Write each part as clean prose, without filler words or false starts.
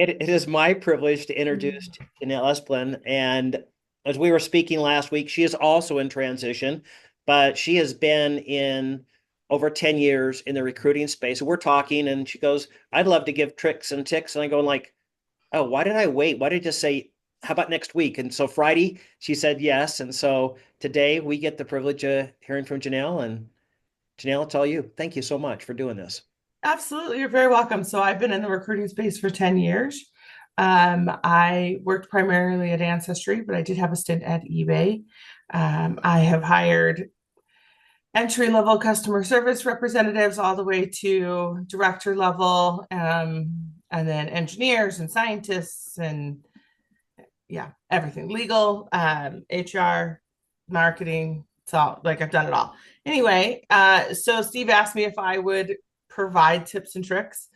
It is my privilege to introduce Janell Esplin. And as we were speaking last week, she is also in transition, but she has been in over 10 years in the recruiting space. We're talking, and she goes, I'd love to give tricks and ticks. And I go like, oh, why did I wait? Why did I just say, how about next week? And so Friday, she said yes. And so today we get the privilege of hearing from Janell. And Janell, it's all you. Thank you so much for doing this. Absolutely, you're very welcome. So I've been in the recruiting space for 10 years. I worked primarily at Ancestry, but I did have a stint at eBay. I have hired entry level customer service representatives all the way to director level, and then engineers and scientists and yeah, everything legal, HR, marketing. It's all like I've done it all. Anyway, so Steve asked me if I would provide tips and tricks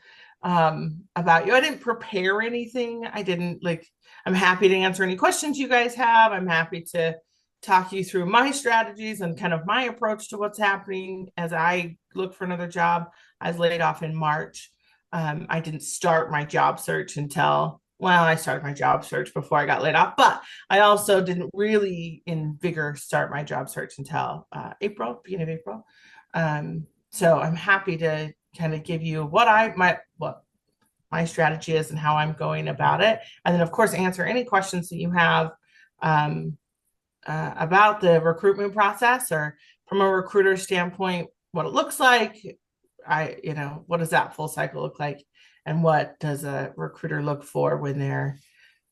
about you. I didn't prepare anything. I didn't like, I'm happy to answer any questions you guys have. I'm happy to talk you through my strategies and kind of my approach to what's happening as I look for another job. I was laid off in March. I didn't start my job search until, well, I started my job search before I got laid off, but I also didn't really in vigor start my job search until beginning of April. So I'm happy to kind of give you what my strategy is and how I'm going about it, and then of course answer any questions that you have um, about the recruitment process or from a recruiter standpoint, what it looks like. What does that full cycle look like? And what does a recruiter look for when they're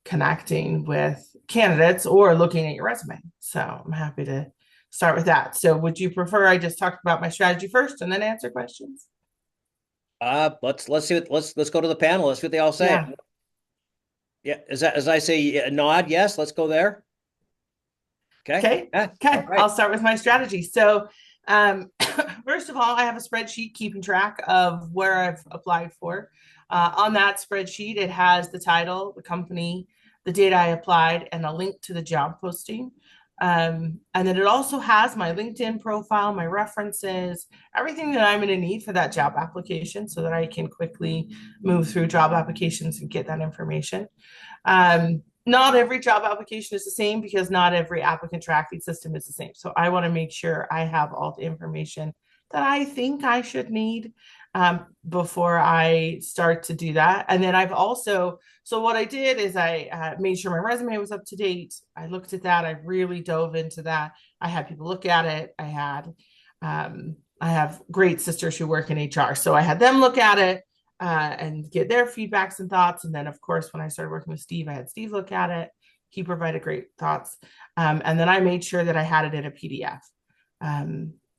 connecting with candidates or looking at your resume? So I'm happy to start with that. So would you prefer I just talk about my strategy first and then answer questions? Let's see what let's go to the panel. Let's see what they all say. Yeah. Yeah, is that as I say nod? Yes, let's go there. Okay. Okay. Yeah. All Okay. right. I'll start with my strategy. So, first of all, I have a spreadsheet keeping track of where I've applied for. On that spreadsheet, it has the title, the company, the date I applied, and a link to the job posting. And then it also has my LinkedIn profile, my references, everything that I'm going to need for that job application so that I can quickly move through job applications and get that information. Not every job application is the same because not every applicant tracking system is the same. So I want to make sure I have all the information that I think I should need before I start to do that. And then I've also, so what I did is I made sure my resume was up to date. I looked at that. I really dove into that. I had people look at it. I have great sisters who work in HR. So I had them look at it and get their feedbacks and thoughts. And then, of course, when I started working with Steve, I had Steve look at it. He provided great thoughts. And then I made sure that I had it in a PDF.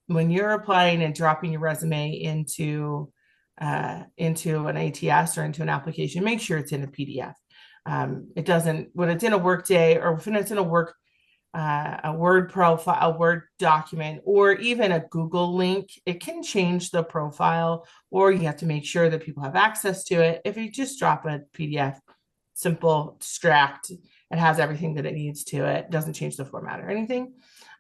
When you're applying and dropping your resume into an ATS or into an application, make sure it's in a PDF. It doesn't when it's in a Workday or when it's in a Word profile, a Word document, or even a Google link, it can change the profile, or you have to make sure that people have access to it. If you just drop a PDF, simple, extract, it has everything that it needs to it, doesn't change the format or anything.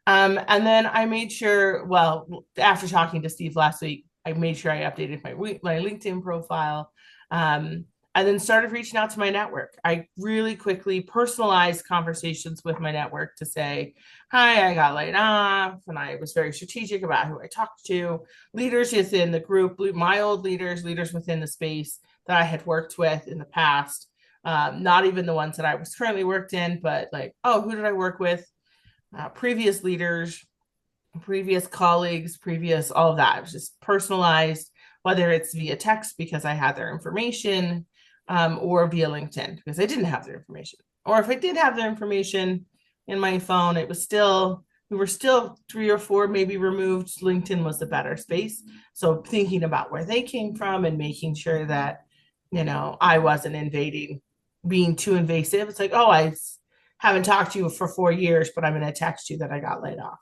And then I made sure, well, after talking to Steve last week, I made sure I updated my LinkedIn profile. And then started reaching out to my network. I really quickly personalized conversations with my network to say, hi, I got laid off. And I was very strategic about who I talked to, leaders within the group, my old leaders within the space that I had worked with in the past. Not even the ones that I was currently worked in, but like, oh, who did I work with? Previous leaders, previous colleagues, previous all of that. It was just personalized, whether it's via text because I had their information, or via LinkedIn because I didn't have their information. Or if I did have their information in my phone, we were still 3 or 4 maybe removed. LinkedIn was the better space. So thinking about where they came from and making sure that, I wasn't being too invasive. It's like, oh, I haven't talked to you for 4 years, but I'm going to text you that I got laid off.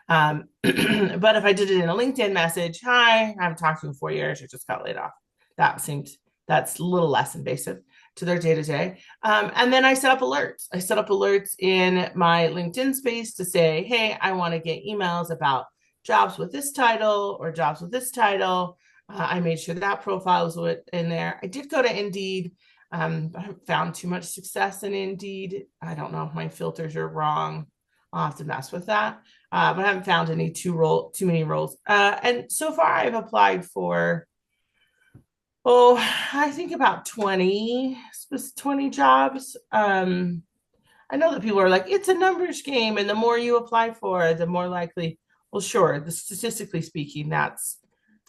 But if I did it in a LinkedIn message, hi, I haven't talked to you in 4 years, I just got laid off. That's a little less invasive to their day to day. And then I set up alerts. I set up alerts in my LinkedIn space to say, hey, I want to get emails about jobs with this title or jobs with this title. I made sure that profile was in there. I did go to Indeed I haven't found too much success in Indeed. I don't know if my filters are wrong. I'll have to mess with that. But I haven't found any too many roles. And so far I've applied for, I think about 20 jobs. I know that people are like, it's a numbers game, and the more you apply for, the more likely. Well, sure, statistically speaking, that's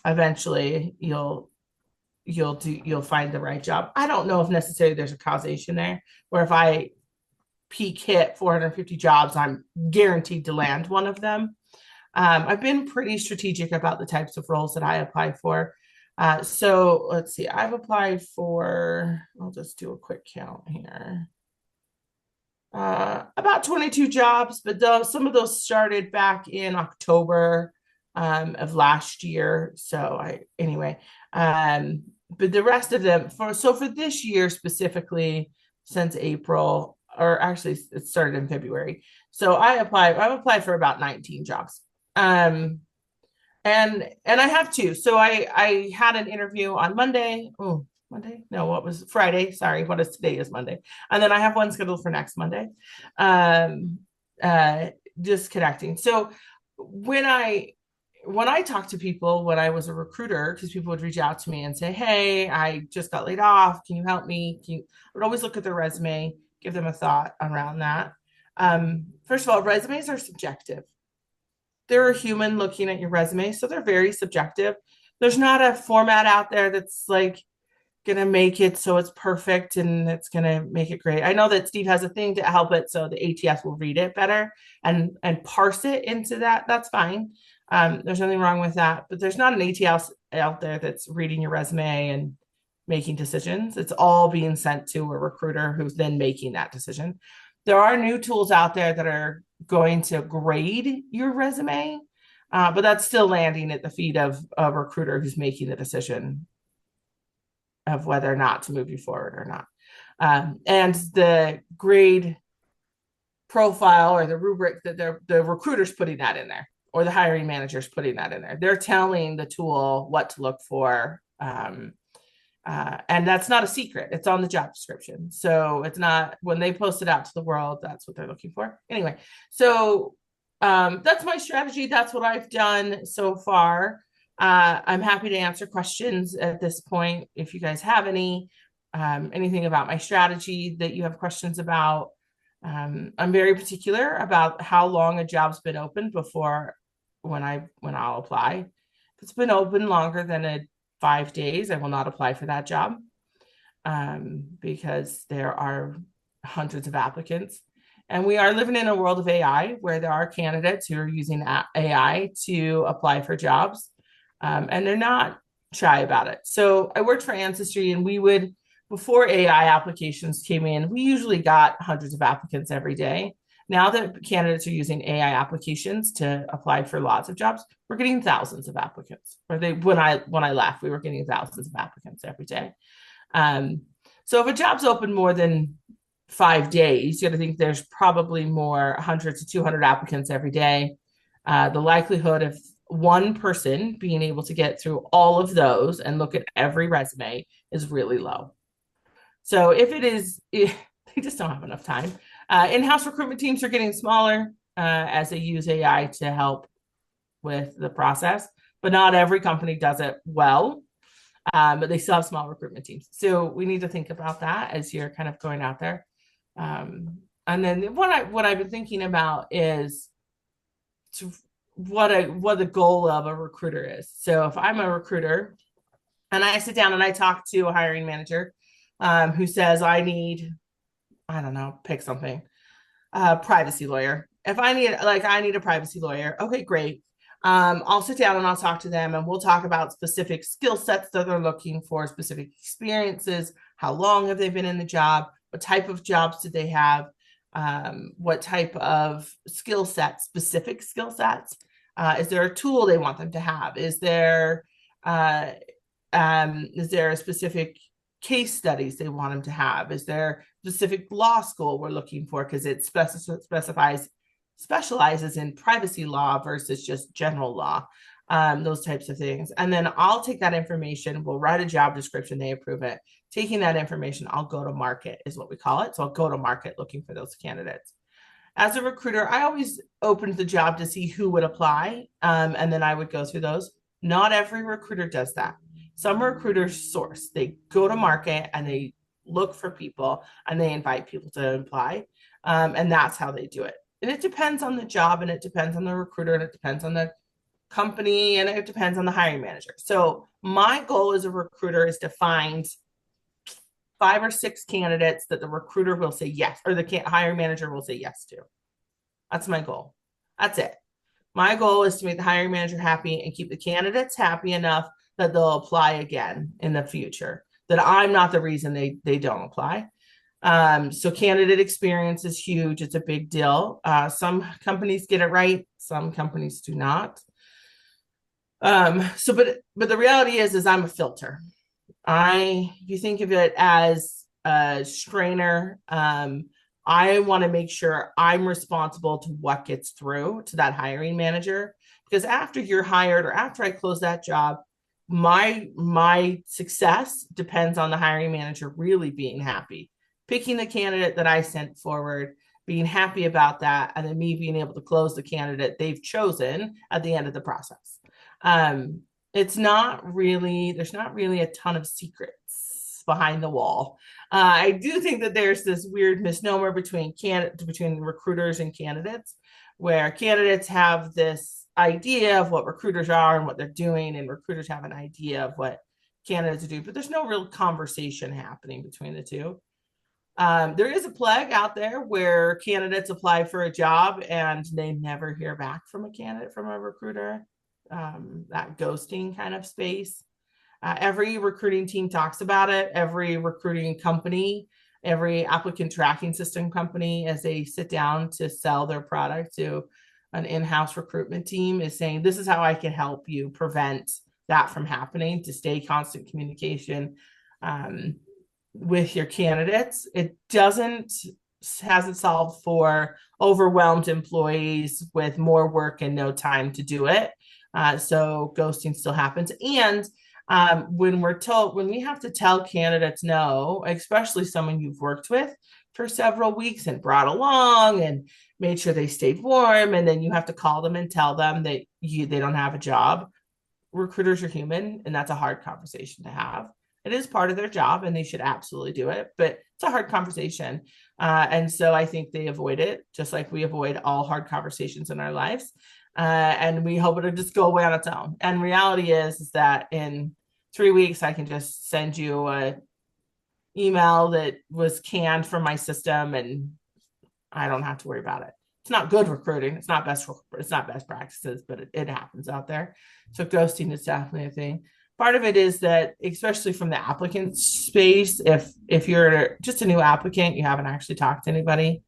eventually you'll find the right job. I don't know if necessarily there's a causation there, where if I peak hit 450 jobs, I'm guaranteed to land one of them. I've been pretty strategic about the types of roles that I apply for. So let's see, I've applied for, I'll just do a quick count here. About 22 jobs, but some of those started back in October of last year. So but the rest of them for this year specifically, since April, or actually it started in February. So I've applied for about 19 jobs. And I have two. So I had an interview on Monday. Oh, Monday? No, what was Friday? Sorry, what is today is Monday. And then I have one scheduled for next Monday. Just connecting. So when I talk to people when I was a recruiter, because people would reach out to me and say, hey, I just got laid off. Can you help me? I would always look at their resume, give them a thought around that. First of all, resumes are subjective. They're a human looking at your resume, so they're very subjective. There's not a format out there that's like going to make it so it's perfect and it's going to make it great. I know that Steve has a thing to help it so the ATS will read it better and parse it into that. That's fine. There's nothing wrong with that, but there's not an ATS out there that's reading your resume and making decisions. It's all being sent to a recruiter who's then making that decision. There are new tools out there that are going to grade your resume, but that's still landing at the feet of a recruiter who's making the decision of whether or not to move you forward or not. And the grade profile or the rubric that the recruiter's putting that in there, or the hiring manager's putting that in there. They're telling the tool what to look for. And that's not a secret. It's on the job description. So it's not, when they post it out to the world, that's what they're looking for. Anyway, so that's my strategy. That's what I've done so far. I'm happy to answer questions at this point. If you guys have anything about my strategy that you have questions about. I'm very particular about how long a job's been open before when I'll apply. If it's been open longer than 5 days, I will not apply for that job, because there are hundreds of applicants. And we are living in a world of AI where there are candidates who are using AI to apply for jobs, and they're not shy about it. So I worked for Ancestry, and before AI applications came in, we usually got hundreds of applicants every day. Now that candidates are using AI applications to apply for lots of jobs, we're getting thousands of applicants. When I left, we were getting thousands of applicants every day. So if a job's open more than 5 days, you got to think there's probably more 100 to 200 applicants every day. The likelihood of one person being able to get through all of those and look at every resume is really low. So they just don't have enough time. In-house recruitment teams are getting smaller as they use AI to help with the process, but not every company does it well. But they still have small recruitment teams. So we need to think about that as you're kind of going out there. And then what I've been thinking about is what the goal of a recruiter is. So if I'm a recruiter and I sit down and I talk to a hiring manager who says, I need pick something, privacy lawyer. If I need a privacy lawyer, okay, great. I'll sit down and I'll talk to them, and we'll talk about specific skill sets that they're looking for, specific experiences, how long have they been in the job, what type of jobs did they have, what type of specific skill sets. Is there a tool they want them to have? Is there a specific case studies they want them to have? Is there specific law school we're looking for, because it specializes in privacy law versus just general law, those types of things. And then I'll take that information, we'll write a job description, they approve it, taking that information, I'll go to market is what we call it. So I'll go to market looking for those candidates. As a recruiter, I always opened the job to see who would apply, and then I would go through those. Not every recruiter does that. Some recruiters source, they go to market and they look for people and they invite people to apply. And that's how they do it. And it depends on the job, and it depends on the recruiter, and it depends on the company, and it depends on the hiring manager. So my goal as a recruiter is to find 5 or 6 candidates that the recruiter will say yes, or the hiring manager will say yes to. That's my goal. That's it. My goal is to make the hiring manager happy and keep the candidates happy enough that they'll apply again in the future, that I'm not the reason they don't apply. So candidate experience is huge. It's a big deal. Some companies get it right. Some companies do not. But the reality is I'm a filter. If you think of it as a strainer, I want to make sure I'm responsible to what gets through to that hiring manager, because after you're hired or after I close that job, my success depends on the hiring manager really being happy, picking the candidate that I sent forward, being happy about that, and then me being able to close the candidate they've chosen at the end of the process. There's not really a ton of secrets behind the wall. I do think that there's this weird misnomer between recruiters and candidates, where candidates have this idea of what recruiters are and what they're doing, and recruiters have an idea of what candidates do, but there's no real conversation happening between the two. There is a plague out there where candidates apply for a job and they never hear back from a recruiter. That ghosting kind of space. Every recruiting team talks about it. Every recruiting company, every applicant tracking system company, as they sit down to sell their product to an in-house recruitment team, is saying, this is how I can help you prevent that from happening, to stay constant communication with your candidates. It hasn't solved for overwhelmed employees with more work and no time to do it. So ghosting still happens. And when we have to tell candidates no, especially someone you've worked with for several weeks and brought along and made sure they stayed warm, and then you have to call them and tell them that they don't have a job. Recruiters are human, and that's a hard conversation to have. It is part of their job and they should absolutely do it, but it's a hard conversation. And so I think they avoid it, just like we avoid all hard conversations in our lives. And we hope it'll just go away on its own. And reality is that in 3 weeks, I can just send you an email that was canned from my system and I don't have to worry about it. It's not good recruiting. It's not best practices, but it happens out there. So ghosting is definitely a thing. Part of it is that, especially from the applicant space, if you're just a new applicant, you haven't actually talked to anybody.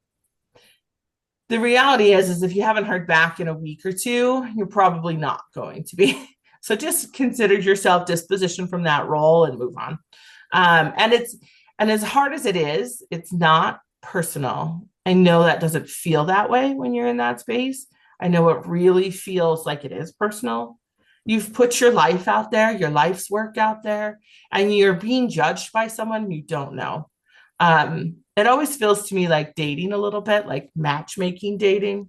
The reality is if you haven't heard back in a week or two, you're probably not going to be. So just consider yourself dispositioned from that role and move on. And as hard as it is, it's not personal. I know that doesn't feel that way when you're in that space. I know it really feels like it is personal. You've put your life out there, your life's work out there, and you're being judged by someone you don't know. It always feels to me like dating a little bit, like matchmaking dating,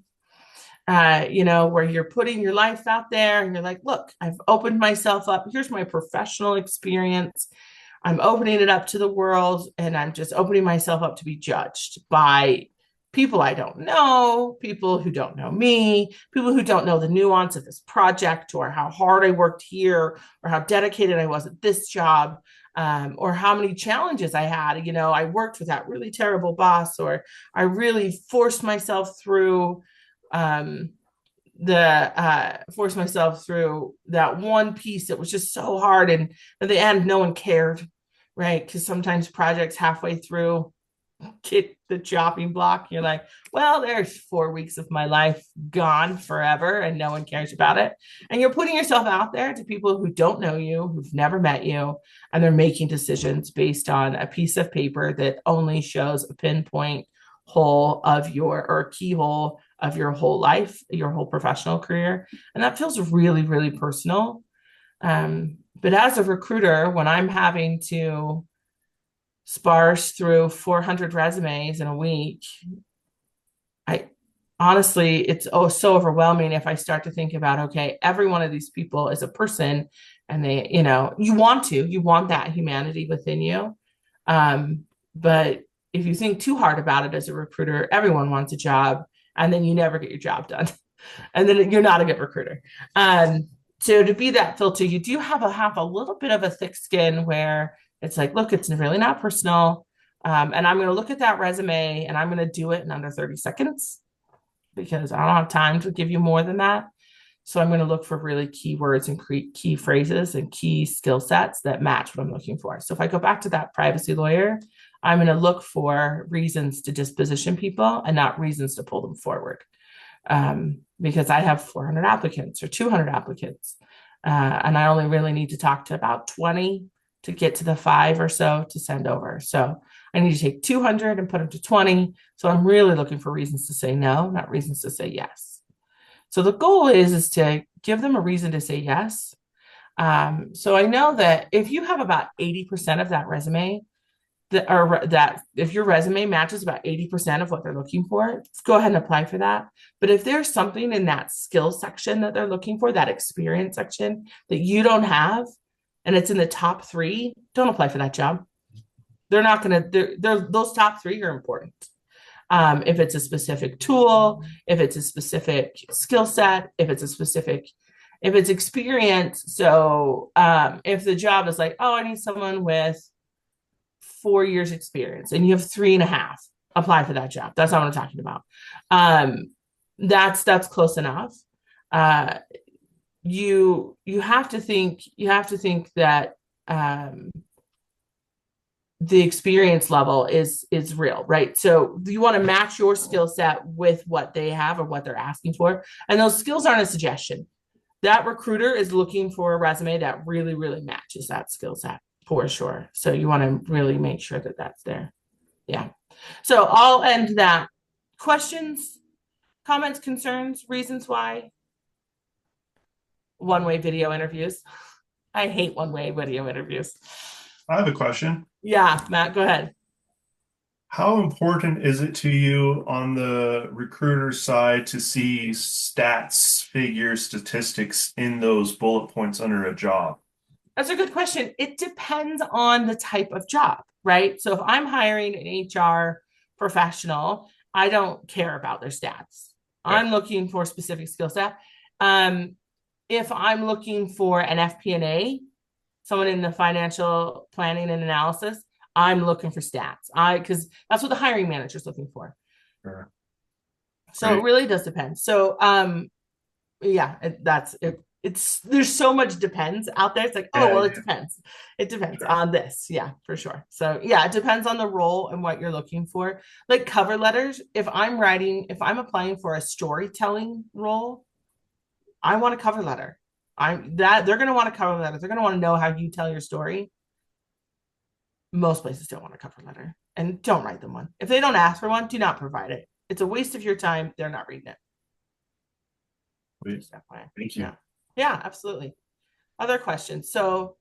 where you're putting your life out there and you're like, look, I've opened myself up. Here's my professional experience. I'm opening it up to the world, and I'm just opening myself up to be judged by people I don't know, people who don't know me, people who don't know the nuance of this project, or how hard I worked here, or how dedicated I was at this job, or how many challenges I had. I worked with that really terrible boss, or I really forced myself through that one piece that was just so hard. And at the end, no one cared, right? Because sometimes projects halfway through get the chopping block. You're like, well, there's 4 weeks of my life gone forever and no one cares about it. And you're putting yourself out there to people who don't know you, who've never met you, and they're making decisions based on a piece of paper that only shows a pinpoint hole of keyhole of your whole life, your whole professional career. And that feels really, really personal. But as a recruiter, when I'm having to sparse through 400 resumes in a week, I honestly, it's so overwhelming if I start to think about, okay, every one of these people is a person, and they, you want that humanity within you. But if you think too hard about it as a recruiter, everyone wants a job, and then you never get your job done. And then you're not a good recruiter. So to be that filter, you do have a little bit of a thick skin where it's like, look, it's really not personal. And I'm going to look at that resume and I'm going to do it in under 30 seconds because I don't have time to give you more than that. So I'm going to look for really keywords and key phrases and key skill sets that match what I'm looking for. So if I go back to that privacy lawyer, I'm going to look for reasons to disposition people and not reasons to pull them forward. Because I have 400 applicants or 200 applicants, and I only really need to talk to about 20 to get to the 5 or so to send over. So I need to take 200 and put them to 20. So I'm really looking for reasons to say no, not reasons to say yes. So the goal is to give them a reason to say yes. So I know that if you have about 80% of that resume, that if your resume matches about 80% of what they're looking for, go ahead and apply for that. But if there's something in that skill section that they're looking for, that experience section that you don't have, and it's in the top 3, don't apply for that job. They're not going to, those top 3 are important. If it's a specific tool, if it's a specific skill set, if it's experience. So if the job is like, oh, I need someone with 4 years experience and you have 3.5, apply for that job. That's not what I'm talking about. That's close enough. You have to think that the experience level is real, right? So you want to match your skill set with what they have or what they're asking for. And those skills aren't a suggestion. That recruiter is looking for a resume that really, really matches that skill set. For sure. So you want to really make sure that that's there. Yeah. So I'll end that. Questions, comments, concerns, reasons why? One-way video interviews. I hate one-way video interviews. I have a question. Yeah, Matt, go ahead. How important is it to you on the recruiter side to see stats, figures, statistics in those bullet points under a job? That's a good question. It depends on the type of job, right? So if I'm hiring an HR professional, I don't care about their stats. Okay. I'm looking for a specific skill set. If I'm looking for an FP&A, someone in the financial planning and analysis, I'm looking for stats. Because that's what the hiring manager is looking for. Sure. So Great. It really does depend. So yeah, that's it. There's so much depends out there. It's like, oh, well, it depends. It depends on this. Yeah, for sure. So yeah, it depends on the role and what you're looking for. Like cover letters, if I'm applying for a storytelling role, I want a cover letter. They're going to want a cover letter. They're going to want to know how you tell your story. Most places don't want a cover letter, and don't write them one. If they don't ask for one, do not provide it. It's a waste of your time. They're not reading it. Thank you. Yeah, absolutely. Other questions? So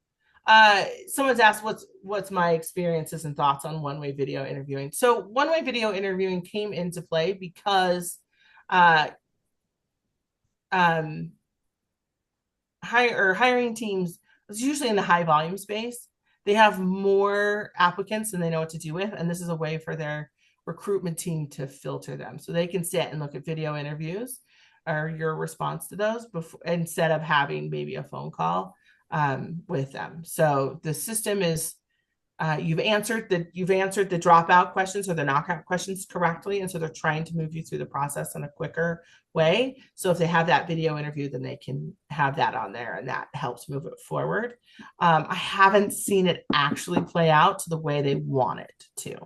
someone's asked what's my experiences and thoughts on one-way video interviewing. So one-way video interviewing came into play because hiring teams, it's usually in the high volume space. They have more applicants than they know what to do with, and this is a way for their recruitment team to filter them. So they can sit and look at video interviews or your response to those before, instead of having maybe a phone call with them. So the system is you've answered the dropout questions or the knockout questions correctly, and so they're trying to move you through the process in a quicker way. So if they have that video interview, then they can have that on there, and that helps move it forward. I haven't seen it actually play out to the way they want it to.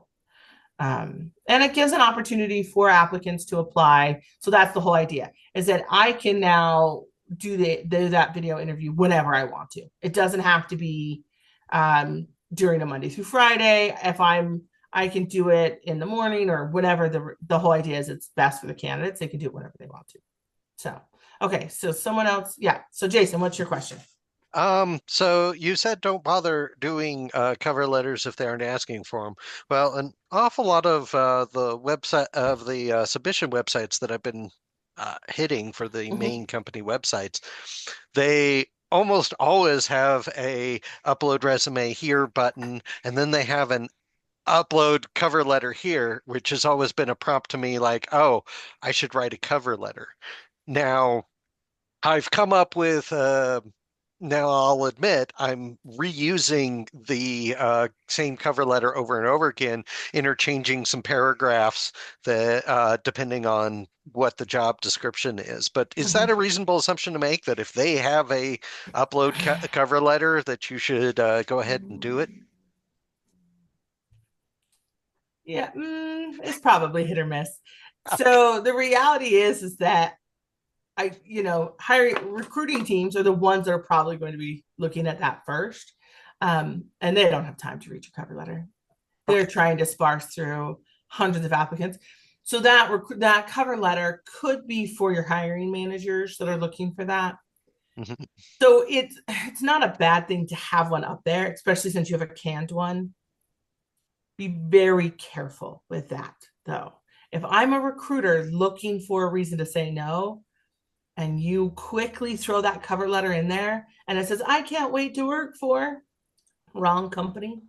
And it gives an opportunity for applicants to apply. So that's the whole idea, is that I can now do that video interview whenever I want to. It doesn't have to be during a Monday through Friday. If I can do it in the morning or whatever. The whole idea is it's best for the candidates. They can do it whenever they want to. So, okay. So someone else. Yeah. So Jason, what's your question? So you said don't bother doing cover letters if they aren't asking for them. Well, an awful lot of the website of the submission websites that I've been hitting for the Mhm. main company websites, they almost always have a upload resume here button, and then they have an upload cover letter here, which has always been a prompt to me like, oh, I should write a cover letter. Now, I've come up with now I'll admit I'm reusing the same cover letter over and over again, interchanging some paragraphs that depending on what the job description is. But is that Mhm. a reasonable assumption to make that if they have a upload cover letter that you should go ahead and do it? Yeah, it's probably hit or miss. So the reality is that hiring recruiting teams are the ones that are probably going to be looking at that first. And they don't have time to read your cover letter. They're Okay. trying to sparse through hundreds of applicants. So that cover letter could be for your hiring managers that are looking for that. Mhm. So it's not a bad thing to have one up there, especially since you have a canned one. Be very careful with that, though. If I'm a recruiter looking for a reason to say no, and you quickly throw that cover letter in there and it says, I can't wait to work for wrong company,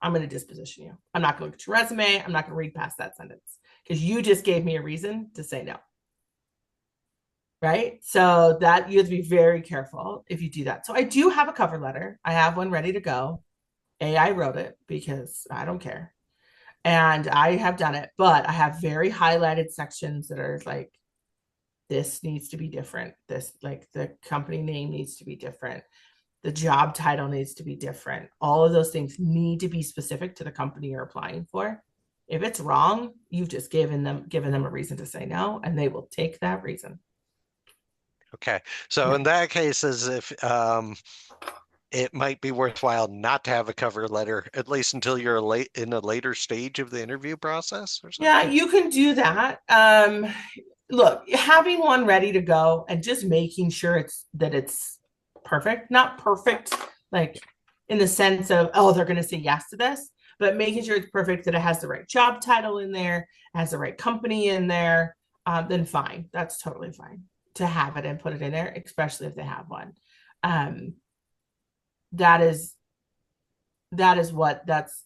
I'm going to disposition you. I'm not going to look at your resume. I'm not going to read past that sentence because you just gave me a reason to say no. Right. So that you have to be very careful if you do that. So I do have a cover letter. I have one ready to go. AI wrote it because I don't care. And I have done it, but I have very highlighted sections that are like, this needs to be different. This, like, the company name needs to be different. The job title needs to be different. All of those things need to be specific to the company you're applying for. If it's wrong, you've just given them a reason to say no, and they will take that reason. Okay. So Yeah. in that case, as if it might be worthwhile not to have a cover letter, at least until you're late in a later stage of the interview process or Yeah, something. you can do that. Look, having one ready to go and just making sure it's perfect, not perfect, like in the sense of, oh, they're going to say yes to this, but making sure it's perfect, that it has the right job title in there, has the right company in there, then fine. That's totally fine to have it and put it in there, especially if they have one. Um, that is that's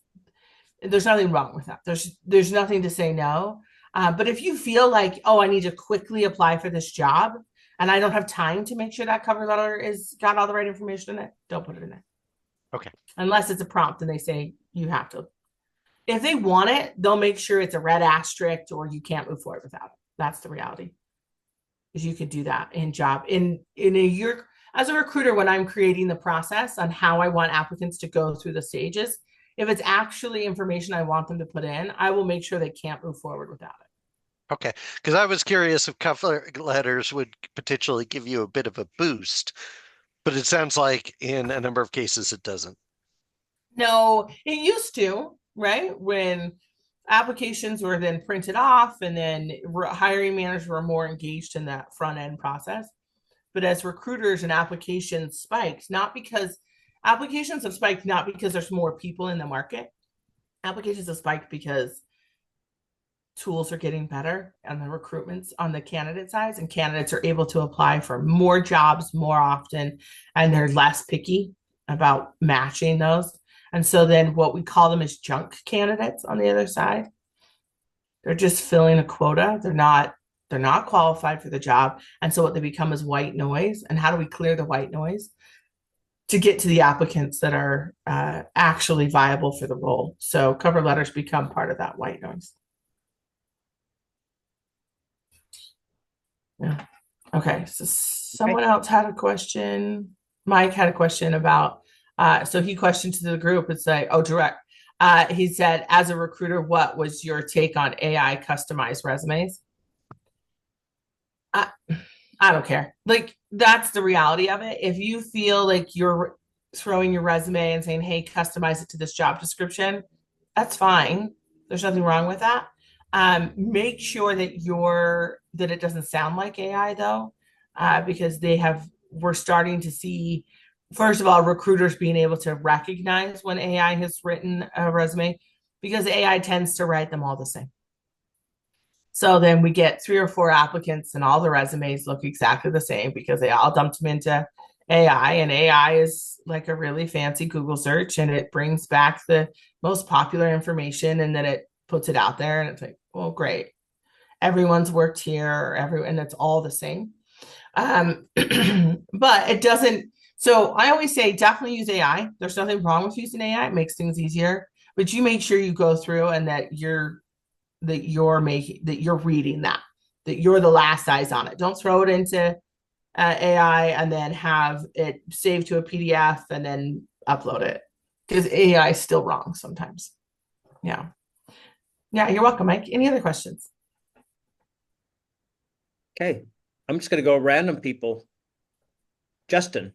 there's nothing wrong with that. There's nothing to say no. But if you feel like, oh, I need to quickly apply for this job and I don't have time to make sure that cover letter is got all the right information in it, don't put it in there. Okay. Unless it's a prompt and they say you have to. If they want it, they'll make sure it's a red asterisk or you can't move forward without it. That's the reality. Because you could do that in a year as a recruiter when I'm creating the process on how I want applicants to go through the stages. If it's actually information I want them to put in, I will make sure they can't move forward without it. Okay. Because I was curious if cover letters would potentially give you a bit of a boost, but it sounds like in a number of cases it doesn't. No, it used to, right? When applications were then printed off and then hiring managers were more engaged in that front end process. But as recruiters and applications spiked, not because applications have spiked, not because there's more people in the market. Applications have spiked because tools are getting better on the recruitments on the candidate side, and candidates are able to apply for more jobs more often, and they're less picky about matching those. And so then what we call them is junk candidates on the other side. They're just filling a quota. They're not qualified for the job. And so what they become is white noise. And how do we clear the white noise? To get to the applicants that are actually viable for the role. So cover letters become part of that white noise. Yeah. Okay. So someone else had a question. Mike had a question about, so he questioned to the group, it's like, oh, direct. He said, as a recruiter, what was your take on AI customized resumes? I don't care. Like, that's the reality of it. If you feel like you're throwing your resume and saying, hey, customize it to this job description, that's fine. There's nothing wrong with that. Make sure that it doesn't sound like AI though, because they have we're starting to see, first of all, recruiters being able to recognize when AI has written a resume, because AI tends to write them all the same. So then we get 3 or 4 applicants and all the resumes look exactly the same because they all dumped them into AI, and AI is like a really fancy Google search, and it brings back the most popular information and then it puts it out there, and it's like, well, great. Everyone's worked here, and it's all the same. But it doesn't. So I always say definitely use AI. There's nothing wrong with using AI. It makes things easier, but you make sure you go through and that you're reading that you're the last eyes on it. Don't throw it into AI and then have it saved to a PDF and then upload it, because AI is still wrong sometimes. Yeah. You're welcome, Mike. Any other questions? Okay, I'm just going to go random people. Justin,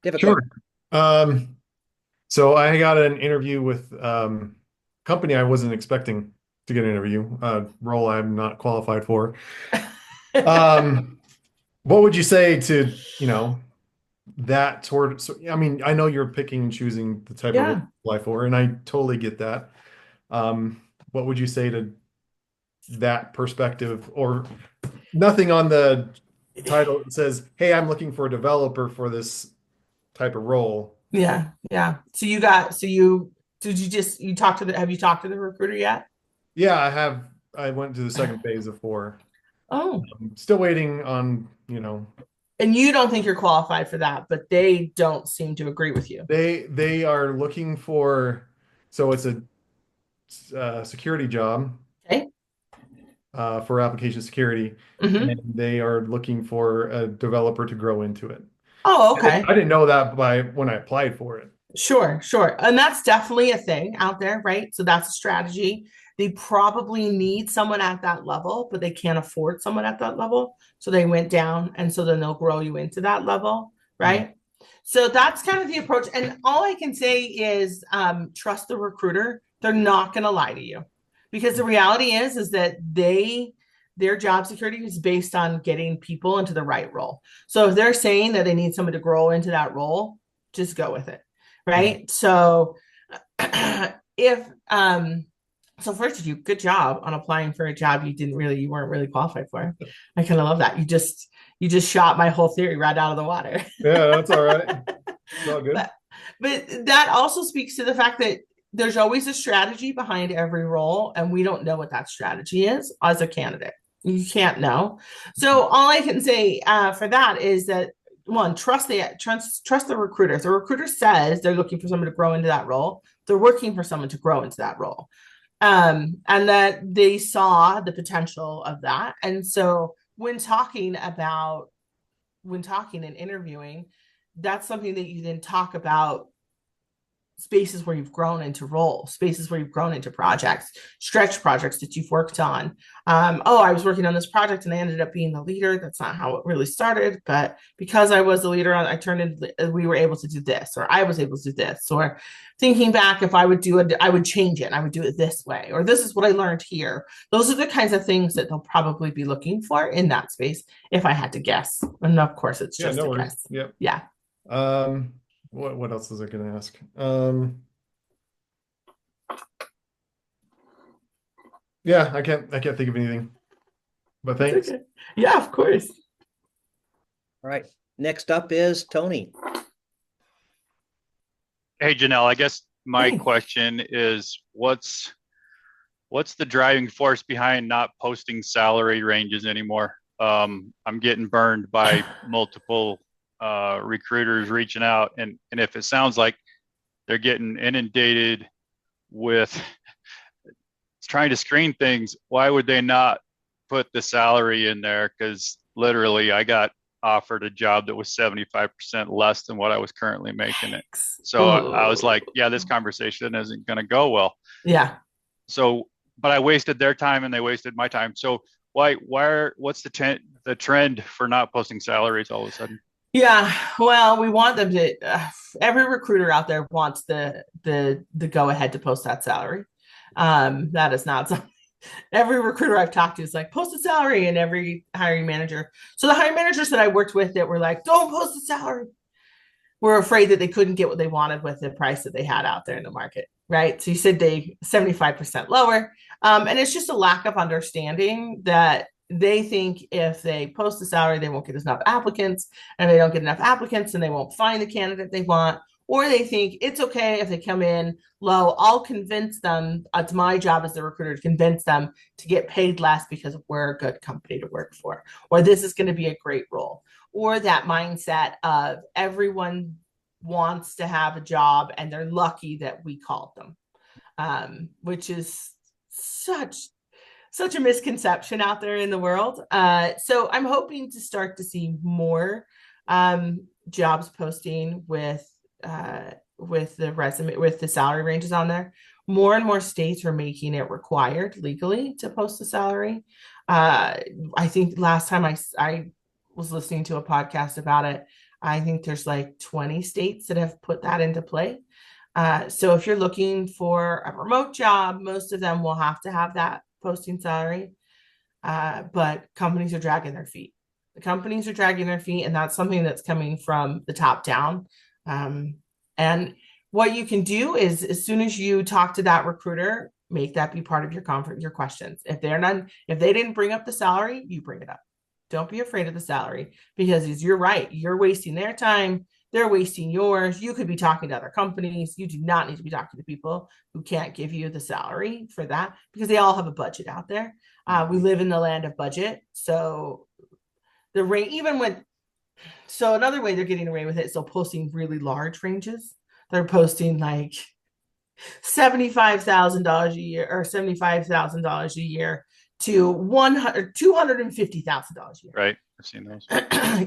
difficult. Sure. So I got an interview with company I wasn't expecting to get an interview, role I'm not qualified for. What would you say to, that toward, so, I mean, I know you're picking and choosing the type of role to apply for, and I totally get that. What would you say to that perspective, or nothing on the title that says, hey, I'm looking for a developer for this type of role? Yeah. So you talked to have you talked to the recruiter yet? Yeah, I have. I went to the second phase of 4. Oh. I'm still waiting on, And you don't think you're qualified for that, but they don't seem to agree with you. They are looking for, so it's a security job. Okay. For application security, and they are looking for a developer to grow into it. Oh, okay. I didn't know that when I applied for it. Sure. And that's definitely a thing out there, right? So that's a strategy. They probably need someone at that level, but they can't afford someone at that level. So they went down, and so then they'll grow you into that level, right? So that's kind of the approach. And all I can say is trust the recruiter. They're not going to lie to you, because the reality is that their job security is based on getting people into the right role. So if they're saying that they need someone to grow into that role, just go with it. Right. So so first of you, good job on applying for a job you weren't really qualified for. I kind of love that. You just shot my whole theory right out of the water. Yeah, that's all right. It's all good. But that also speaks to the fact that there's always a strategy behind every role, and we don't know what that strategy is as a candidate. You can't know. So all I can say for that is that, one, trust the recruiter. If the recruiter says they're looking for someone to grow into that role, they're working for someone to grow into that role. And that they saw the potential of that. And so when talking and interviewing, that's something that you then talk about: spaces where you've grown into roles, spaces where you've grown into projects, stretch projects that you've worked on. I was working on this project and I ended up being the leader. That's not how it really started, but because I was the leader, we were able to do this, or I was able to do this. Or thinking back, if I would do it, I would change it. I would do it this way, or this is what I learned here. Those are the kinds of things that they'll probably be looking for in that space, if I had to guess. And of course, it's just a guess. Yep. Yeah. What else was I going to ask? Yeah, I can't think of anything. But thanks. Okay. Yeah, of course. All right. Next up is Tony. Hey, Janell, I guess my question is, what's the driving force behind not posting salary ranges anymore? I'm getting burned by multiple recruiters reaching out, and if it sounds like they're getting inundated with trying to screen things, why would they not put the salary in there? Because literally I got offered a job that was 75% less than what I was currently making it. So I was like, yeah, this conversation isn't going to go well. Yeah. So, but I wasted their time and they wasted my time. So what's the trend for not posting salaries all of a sudden? Yeah, well, we want them to. Every recruiter out there wants the go ahead to post that salary. That is not something Every recruiter I've talked to is like, post a salary, and every hiring manager. So the hiring managers that I worked with that were like, don't post a salary, were afraid that they couldn't get what they wanted with the price that they had out there in the market, right? So you said they 75% lower. And it's just a lack of understanding that they think if they post a salary, they won't get enough applicants. And if they don't get enough applicants, then they won't find the candidate they want. Or they think it's okay if they come in low. I'll convince them. It's my job as the recruiter to convince them to get paid less because we're a good company to work for, or this is going to be a great role, or that mindset of everyone wants to have a job and they're lucky that we called them, which is such a misconception out there in the world. So I'm hoping to start to see more jobs posting with the resume, with the salary ranges on there. More and more states are making it required legally to post a salary. I think last time I was listening to a podcast about it, I think there's like 20 states that have put that into play. So if you're looking for a remote job, most of them will have to have that posting salary. But companies are dragging their feet. The companies are dragging their feet, and that's something that's coming from the top down. And what you can do is, as soon as you talk to that recruiter, make that be part of your questions. If they didn't bring up the salary, you bring it up. Don't be afraid of the salary, because you're right. You're wasting their time. They're wasting yours. You could be talking to other companies. You do not need to be talking to people who can't give you the salary for that, because they all have a budget out there. We live in the land of budget. So the rate, so another way they're getting away with it is they're posting really large ranges. They're posting like $75,000 a year or $75,000 a year to $250,000 a year. Right. I've seen those.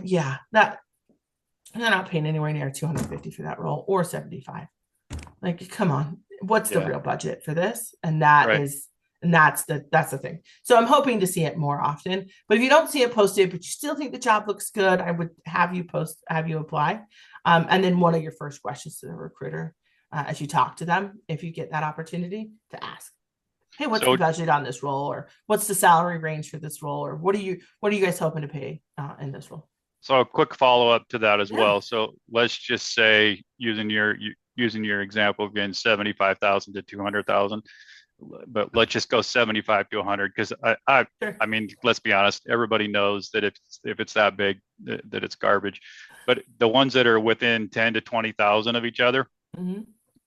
Yeah, that they're not paying anywhere near 250 for that role, or 75. Like, come on, what's the real budget for this? And that's the thing. So I'm hoping to see it more often. But if you don't see it posted, but you still think the job looks good, I would have you apply. And then one of your first questions to the recruiter, as you talk to them, if you get that opportunity, to ask, hey, what's the budget on this role, or what's the salary range for this role, or what are you guys hoping to pay in this role? So a quick follow-up to that as well. So let's just say, using your example again, 75,000 to 200,000, but let's just go 75 to 100, because I mean, let's be honest, everybody knows that if it's that big, that it's garbage. But the ones that are within 10 to 20,000 of each other,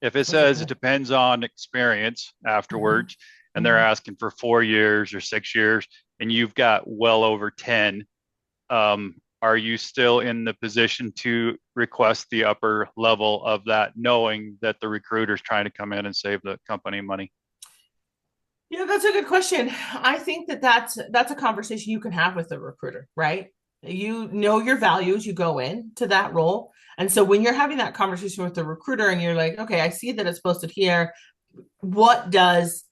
if it says it depends on experience afterwards, and they're asking for 4 years or 6 years, and you've got well over 10, are you still in the position to request the upper level of that, knowing that the recruiter is trying to come in and save the company money? Yeah, that's a good question. I think that's a conversation you can have with the recruiter, right? You know your values, you go into that role. And so when you're having that conversation with the recruiter and you're like, okay, I see that it's posted here. What does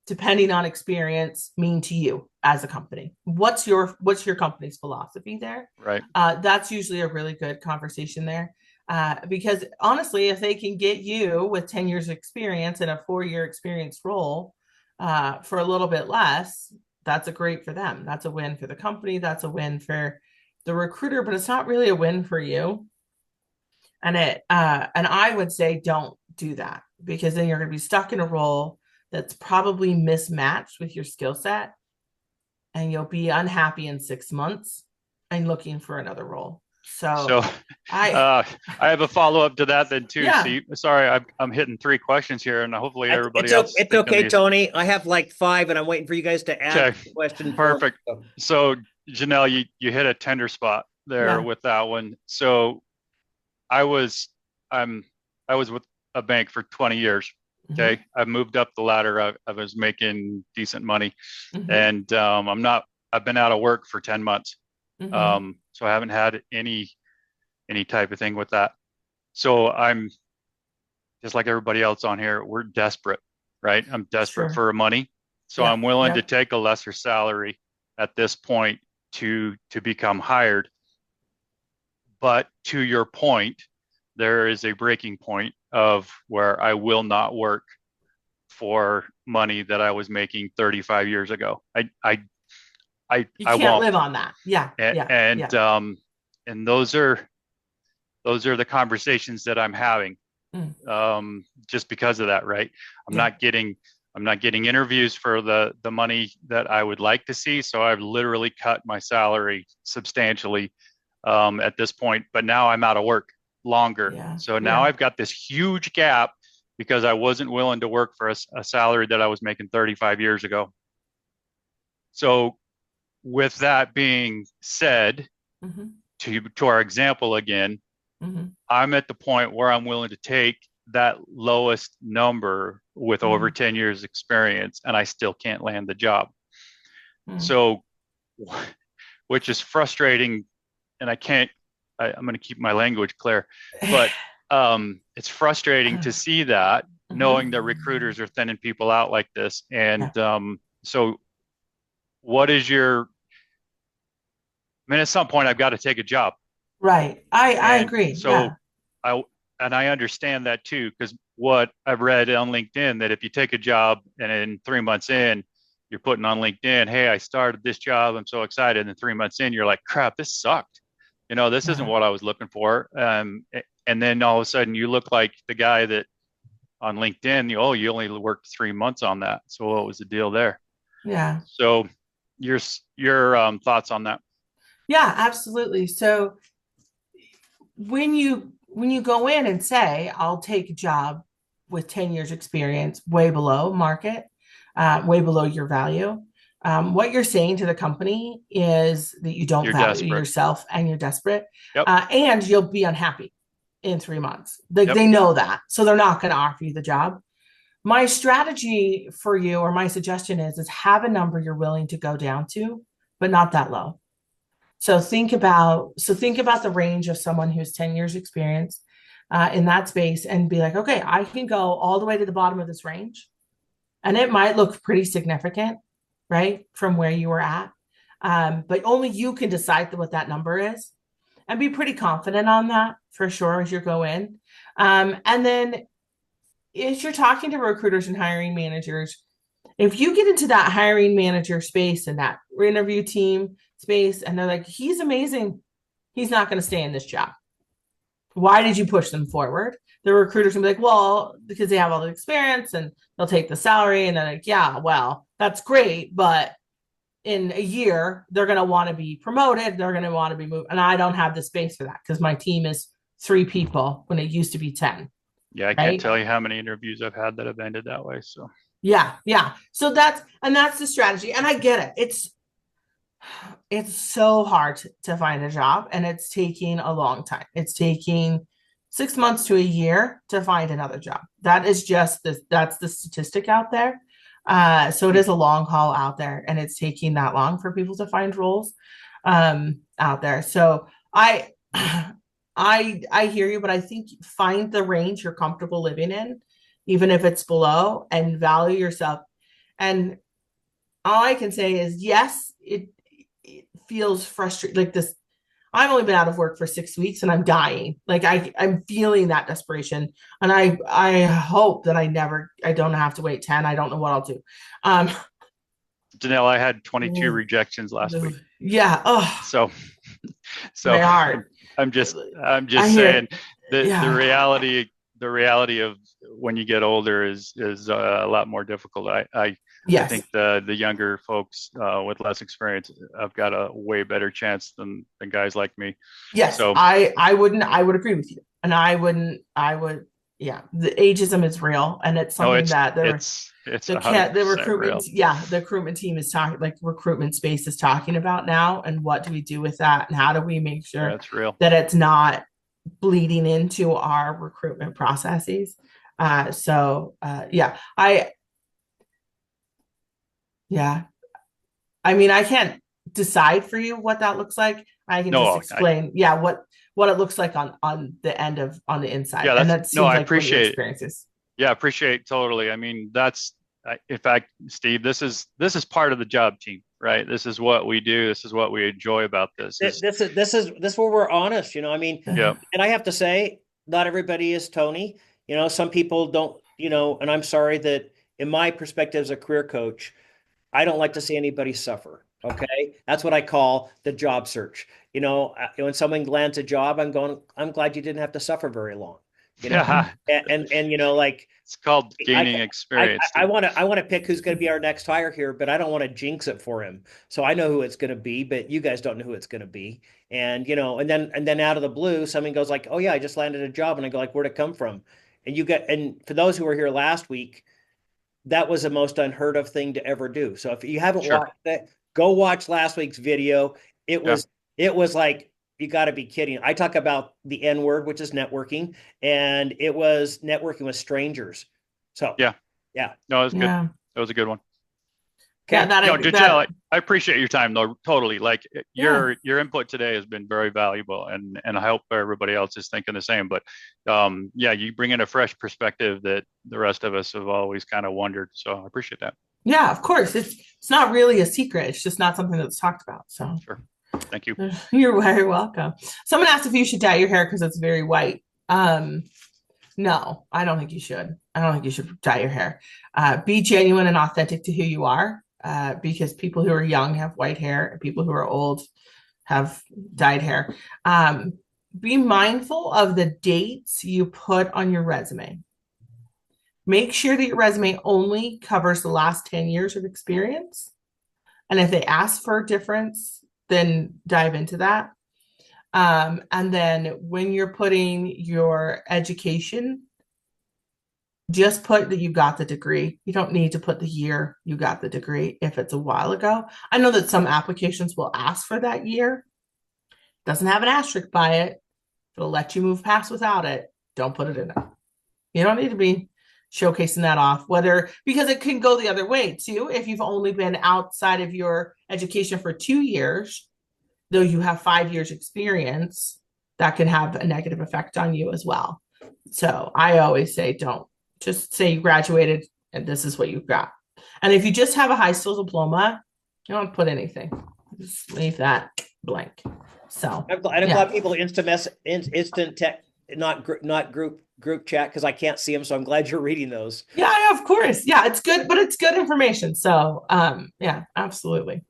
depending on experience mean to you as a company? What's your company's philosophy there? Right. That's usually a really good conversation there. Because honestly, if they can get you with 10 years of experience in a 4-year experience role for a little bit less, that's a great for them. That's a win for the company. That's a win for the recruiter, but it's not really a win for you. And I would say don't do that, because then you're going to be stuck in a role that's probably mismatched with your skill set, and you'll be unhappy in 6 months and looking for another role. So I have a follow-up to that then too. Yeah. See, sorry, I'm hitting 3 questions here, and hopefully everybody else. It's okay, Tony. I have like 5, and I'm waiting for you guys to ask the question. Perfect. So Janell, you hit a tender spot there with that one. So I was with a bank for 20 years. Okay. I've moved up the ladder. I was making decent money, and I've been out of work for 10 months. So I haven't had any type of thing with that. So I'm just like everybody else on here. We're desperate, right? I'm desperate for money. So I'm willing to take a lesser salary at this point to become hired. But to your point, there is a breaking point of where I will not work for money that I was making 35 years ago. I can't won't. live on that. Yeah. And those are the conversations that I'm having. Just because of that, right? I'm not getting interviews for the money that I would like to see. So I've literally cut my salary substantially at this point, but now I'm out of work longer. So now I've got this huge gap because I wasn't willing to work for a salary that I was making 35 years ago. So with that being said, to our example again, I'm at the point where I'm willing to take that lowest number with over 10 years experience, and I still can't land the job. So, which is frustrating, and I'm going to keep my language clear, but it's frustrating to see that, knowing that recruiters are thinning people out like this. And so what is at some point I've got to take a job. Right. I agree. So I understand that too, because what I've read on LinkedIn, that if you take a job and in 3 months in, you're putting on LinkedIn, hey, I started this job, I'm so excited. And 3 months in, you're like, crap, this sucked. This isn't what I was looking for. And then all of a sudden you look like the guy that on LinkedIn, you only worked 3 months on that. So what was the deal there? Yeah. So your thoughts on that? Yeah, absolutely. So when you go in and say, I'll take a job with 10 years experience, way below market, way below your value, what you're saying to the company is that you don't value yourself and you're desperate. And you'll be unhappy in 3 months. They know that. So they're not going to offer you the job. My strategy for you, or my suggestion is have a number you're willing to go down to, but not that low. So think about the range of someone who's 10 years experience in that space, and be like, okay, I can go all the way to the bottom of this range. And it might look pretty significant, right, from where you were at. But only you can decide what that number is, and be pretty confident on that for sure as you go in. And then if you're talking to recruiters and hiring managers, if you get into that hiring manager space and that interview team space, and they're like, he's amazing, he's not going to stay in this job, why did you push them forward? The recruiters can be like, well, because they have all the experience and they'll take the salary. And they're like, yeah, well, that's great, but in a year, they're going to want to be promoted. They're going to want to be moved. And I don't have the space for that because my team is 3 people when it used to be 10. Yeah, I can't tell you how many interviews I've had that have ended that way. So yeah. So that's the strategy. And I get it. It's so hard to find a job, and it's taking a long time. It's taking 6 months to a year to find another job. That is that's the statistic out there. So it is a long haul out there, and it's taking that long for people to find roles out there. So I hear you, but I think find the range you're comfortable living in, even if it's below, and value yourself. And all I can say is, yes, it feels frustrating. Like this, I've only been out of work for 6 weeks and I'm dying. Like I'm feeling that desperation. And I hope that I don't have to wait 10. I don't know what I'll do. Janell, I had 22 rejections last week. Yeah. Oh, so my heart. I'm just saying the reality of when you get older is a lot more difficult. I think the younger folks with less experience have got a way better chance than guys like me. Yes. So I would agree with you. And I would, the ageism is real, and it's something the recruitment team is talking, like recruitment space is talking about now. And what do we do with that? And how do we make sure that's real, that it's not bleeding into our recruitment processes? I mean, I can't decide for you what that looks like. I can just explain, what it looks like on the inside. Yeah, and that seems I like appreciate experiences. Yeah, appreciate totally. I mean, in fact, Steve, this is part of the job team, right? This is what we do. This is what we enjoy about this. This is where we're honest, I mean, yeah. And I have to say, not everybody is Tony. Some people don't, and I'm sorry that in my perspective as a career coach, I don't like to see anybody suffer. Okay. That's what I call the job search. When someone lands a job, I'm glad you didn't have to suffer very long, Yeah, like it's called gaining experience. I want to pick who's going to be our next hire here, but I don't want to jinx it for him. So I know who it's going to be, but you guys don't know who it's going to be. And and then out of the blue, someone goes like, "Oh yeah, I just landed a job," and I go like, "Where'd it come from?" And for those who were here last week, that was the most unheard of thing to ever do. So if you haven't watched that, go watch last week's video. It was like, you got to be kidding. I talk about the N word, which is networking, and it was networking with strangers. So yeah. No, it was good. Yeah. That was a good one. Yeah, Janell, I appreciate your time though. Totally. Like your input today has been very valuable, and I hope everybody else is thinking the same. But you bring in a fresh perspective that the rest of us have always kind of wondered. So I appreciate that. Yeah, of course. It's not really a secret. It's just not something that's talked about. So sure. Thank you. You're very welcome. Someone asked if you should dye your hair because it's very white. No, I don't think you should. I don't think you should dye your hair. Be genuine and authentic to who you are. Because people who are young have white hair and people who are old have dyed hair. Be mindful of the dates you put on your resume. Make sure that your resume only covers the last 10 years of experience. And if they ask for a difference, then dive into that. And then when you're putting your education, just put that you got the degree. You don't need to put the year you got the degree if it's a while ago. I know that some applications will ask for that year. Doesn't have an asterisk by it. It'll let you move past without it. Don't put it in there. You don't need to be showcasing that off, because it can go the other way too. If you've only been outside of your education for 2 years, though you have 5 years experience, that could have a negative effect on you as well. So I always say, don't. Just say you graduated and this is what you've got. And if you just have a high school diploma, you don't put anything. Just leave that blank. So I'm glad people instant tech, not group chat, because I can't see them. So I'm glad you're reading those. Yeah, of course. Yeah, it's good, but it's good information. So yeah, absolutely.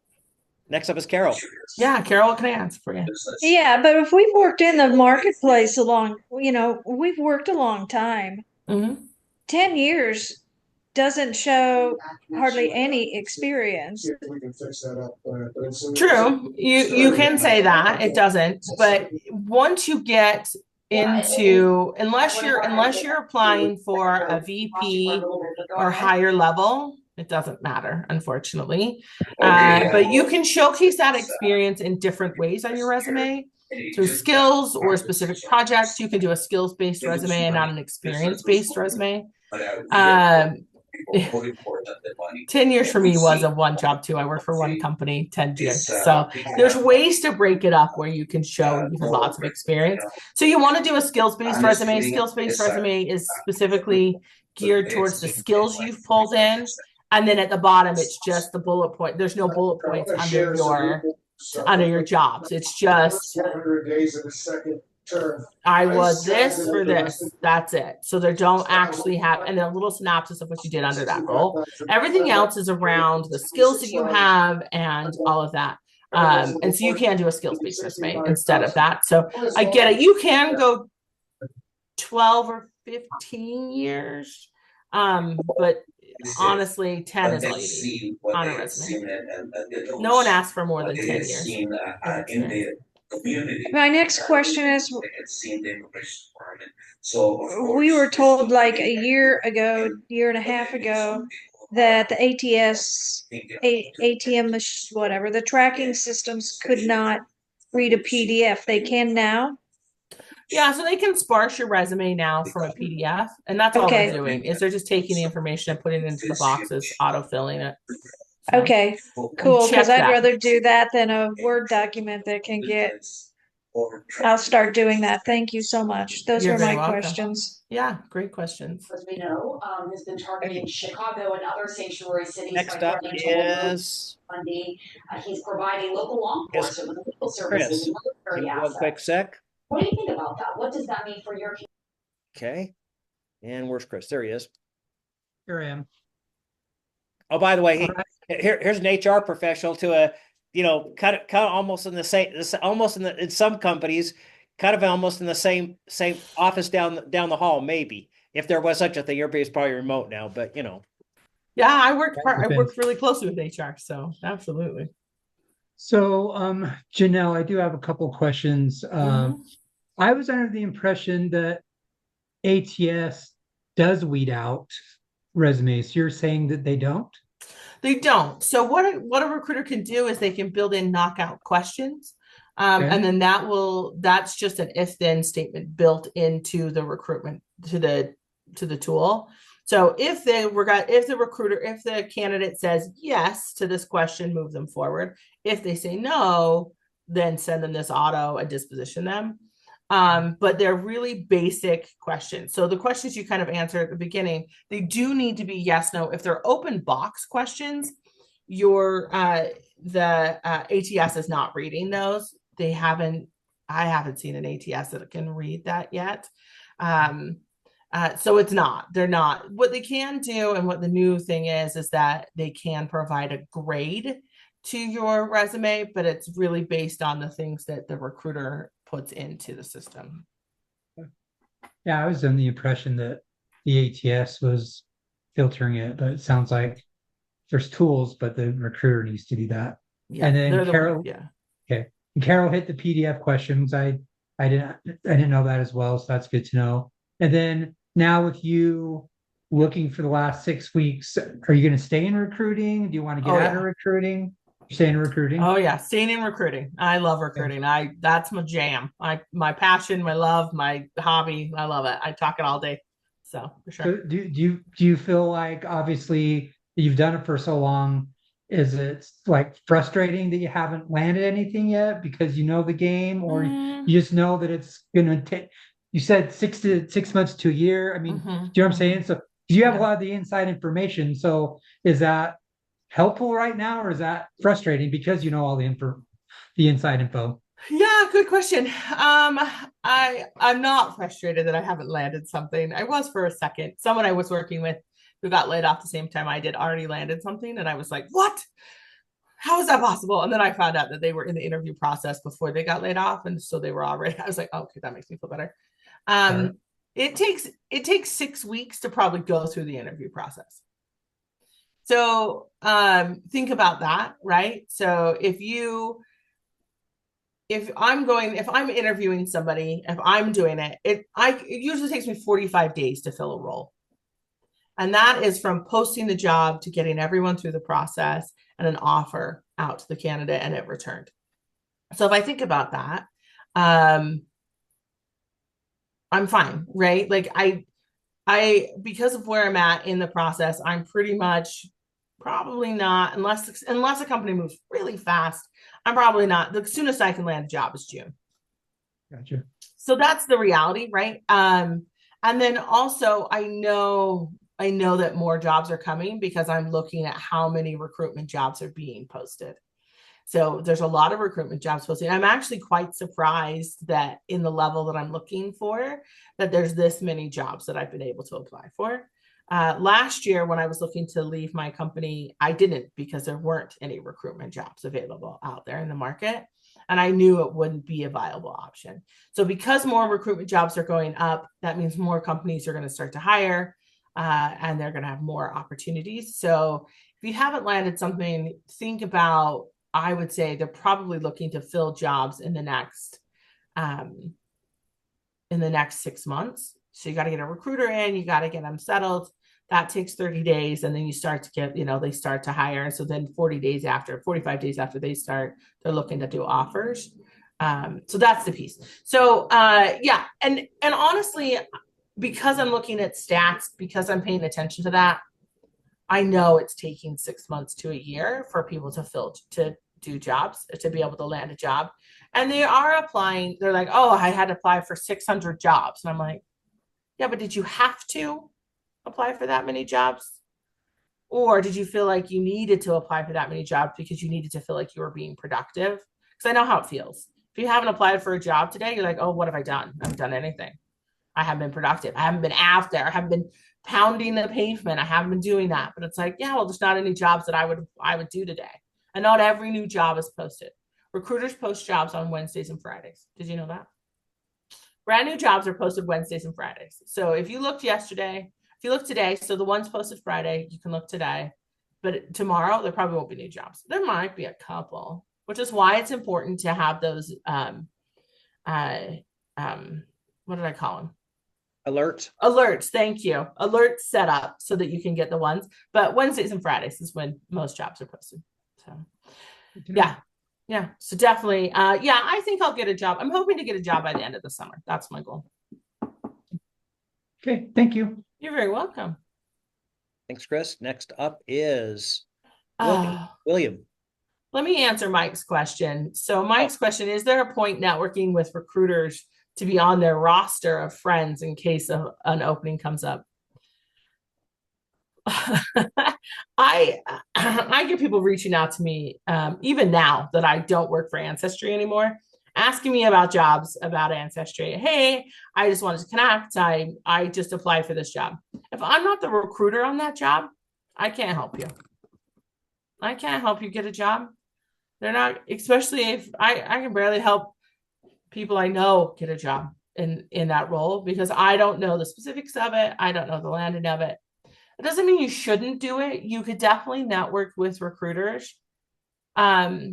Next up is Carol. Yeah, Carol, what can I answer for you? Yeah, but if we've worked in the marketplace we've worked a long time. Mm-hmm. 10 years doesn't show hardly any experience. True. You can say that it doesn't, but once you get into, unless you're applying for a VP or higher level, it doesn't matter, unfortunately. But you can showcase that experience in different ways on your resume. Through skills or specific projects. You can do a skills-based resume and not an experience-based resume. 10 years for me was a one job too. I worked for one company 10 years. So there's ways to break it up where you can show you have lots of experience. So you want to do a skills-based resume. Skills-based resume is specifically geared towards the skills you've pulled in. And then at the bottom, it's just the bullet point. There's no bullet points under your jobs. It's just I was this for this. That's it. So they don't actually have, and then a little synopsis of what you did under that role. Everything else is around the skills that you have and all of that. And so you can do a skills-based resume instead of that. So I get it. You can go 12 or 15 years. But honestly, 10 is all you need on a resume. No one asks for more than 10 years. My next question is, we were told like a year and a half ago, that the ATM, whatever, the tracking systems could not read a PDF. They can now? Yeah, so they can sparse your resume now from a PDF, and that's all they're doing is they're just taking the information and putting it into the boxes, auto-filling it. So, okay, cool, because I'd rather do that than a Word document that can get... I'll start doing that. Thank you so much. Those were my questions. Yeah, great questions. As we know, has been targeting Chicago and other sanctuary cities. Next up is funding. He's providing local law enforcement with legal services. One quick sec. What do you think about that? What does that mean for your community? Okay. And where's Chris? There he is. Here I am. Oh, by the way, All right. here's an HR professional to a, kind of almost in the same, almost in some companies, kind of almost in the same office down the hall, maybe, if there was such a thing. Everybody's probably remote now, but Yeah, I worked Depends. really closely with HR, so absolutely. So, Janelle, I do have a couple questions. Mhm. I was under the impression that ATS does weed out resumes. You're saying that they don't? They don't. So what a recruiter can do is they can build in knockout questions. Okay. And then that's just an if-then statement built into the recruitment to the tool. So if the candidate says yes to this question, move them forward. If they say no, then send them this auto and disposition them. But they're really basic questions. So the questions you kind of answer at the beginning, they do need to be yes, no. If they're open box questions, the ATS is not reading those. I haven't seen an ATS that can read that yet. So they're not. What they can do, and what the new thing is that they can provide a grade to your resume, but it's really based on the things that the recruiter puts into the system. Yeah, I was under the impression that the ATS was filtering it, but it sounds like there's tools, but the recruiter needs to do that. Yeah, And then Carol, okay. And Carol hit the PDF questions. I didn't know that as well, so that's good to know. And then now with you looking for the last 6 weeks, are you going to stay in recruiting? Do you want to get out of recruiting? Stay in recruiting? Oh yeah, staying in recruiting. I love recruiting. That's my jam. My passion, my love, my hobby. I love it. I talk it all day. So for sure. So do you feel like, obviously you've done it for so long, is it like frustrating that you haven't landed anything yet because you know the game, or you just know that it's gonna take, you said 6 months to a year? I mean, do you know what I'm saying? So you have a lot of the inside information. So is that helpful right now, or is that frustrating because you know all the inside info? Yeah, good question. I'm not frustrated that I haven't landed something. I was for a second. Someone I was working with who got laid off the same time I did already landed something, and I was like, "What? How is that possible?" And then I found out that they were in the interview process before they got laid off, and so they were already. I was like, "Oh, okay, that makes me feel better." It takes 6 weeks to probably go through the interview process. So think about that, right? So if I'm interviewing somebody, if I'm doing it, it usually takes me 45 days to fill a role. And that is from posting the job to getting everyone through the process and an offer out to the candidate and it returned. So if I think about that, I'm fine, right? Like I because of where I'm at in the process, I'm pretty much probably not, unless a company moves really fast, I'm probably not. The soonest I can land a job is June. Gotcha. So that's the reality, right? And then also I know that more jobs are coming because I'm looking at how many recruitment jobs are being posted. So there's a lot of recruitment jobs posted. I'm actually quite surprised that in the level that I'm looking for, that there's this many jobs that I've been able to apply for. Last year, when I was looking to leave my company, I didn't, because there weren't any recruitment jobs available out there in the market. And I knew it wouldn't be a viable option. So because more recruitment jobs are going up, that means more companies are going to start to hire, and they're going to have more opportunities. So if you haven't landed something, think about, I would say they're probably looking to fill jobs in the next 6 months. So you got to get a recruiter in, you got to get them settled. That takes 30 days. And then you start to get, they start to hire. So then 45 days after they start, they're looking to do offers. So that's the piece. So yeah. And honestly, because I'm looking at stats, because I'm paying attention to that, I know it's taking 6 months to a year for people to do jobs, to be able to land a job. And they are applying. They're like, "Oh, I had to apply for 600 jobs." And I'm like, yeah, but did you have to apply for that many jobs? Or did you feel like you needed to apply for that many jobs because you needed to feel like you were being productive? Because I know how it feels. If you haven't applied for a job today, you're like, "Oh, what have I done? I haven't done anything. I haven't been productive. I haven't been out there. I haven't been pounding the pavement. I haven't been doing that, but it's like, yeah, well, there's not any jobs that I would do today. And not every new job is posted. Recruiters post jobs on Wednesdays and Fridays. Did you know that? Brand new jobs are posted Wednesdays and Fridays. So if you looked yesterday, if you look today, so the ones posted Friday, you can look today. But tomorrow, there probably won't be new jobs. There might be a couple, which is why it's important to have those, what did I call them? Alerts. Thank you. Alerts set up so that you can get the ones. But Wednesdays and Fridays is when most jobs are posted. So, yeah. So definitely, I think I'll get a job. I'm hoping to get a job by the end of the summer. That's my goal. Okay, thank you. You're very welcome. Thanks, Chris. Next up is William. William. Let me answer Mike's question. So Mike's question, is there a point networking with recruiters to be on their roster of friends in case of an opening comes up? I get people reaching out to me, even now that I don't work for Ancestry anymore, asking me about jobs, about Ancestry. Hey, I just wanted to connect. I just applied for this job. If I'm not the recruiter on that job, I can't help you. I can't help you get a job. They're not, especially if I can barely help people I know get a job in that role because I don't know the specifics of it. I don't know the landing of it. It doesn't mean you shouldn't do it. You could definitely network with recruiters. But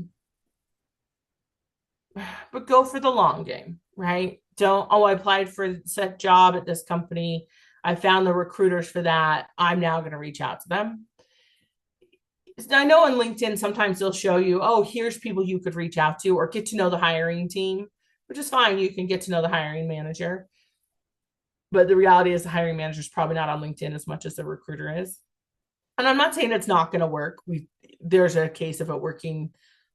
go for the long game, right? I applied for said job at this company. I found the recruiters for that. I'm now going to reach out to them. I know on LinkedIn, sometimes they'll show you, oh, here's people you could reach out to or get to know the hiring team, which is fine. You can get to know the hiring manager. But the reality is the hiring manager is probably not on LinkedIn as much as the recruiter is. And I'm not saying it's not going to work. There's a case of it working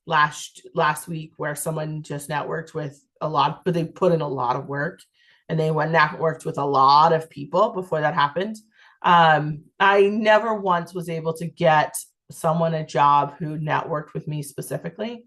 last week where someone just networked with a lot, but they put in a lot of work and they networked with a lot of people before that happened. I never once was able to get someone a job who networked with me specifically.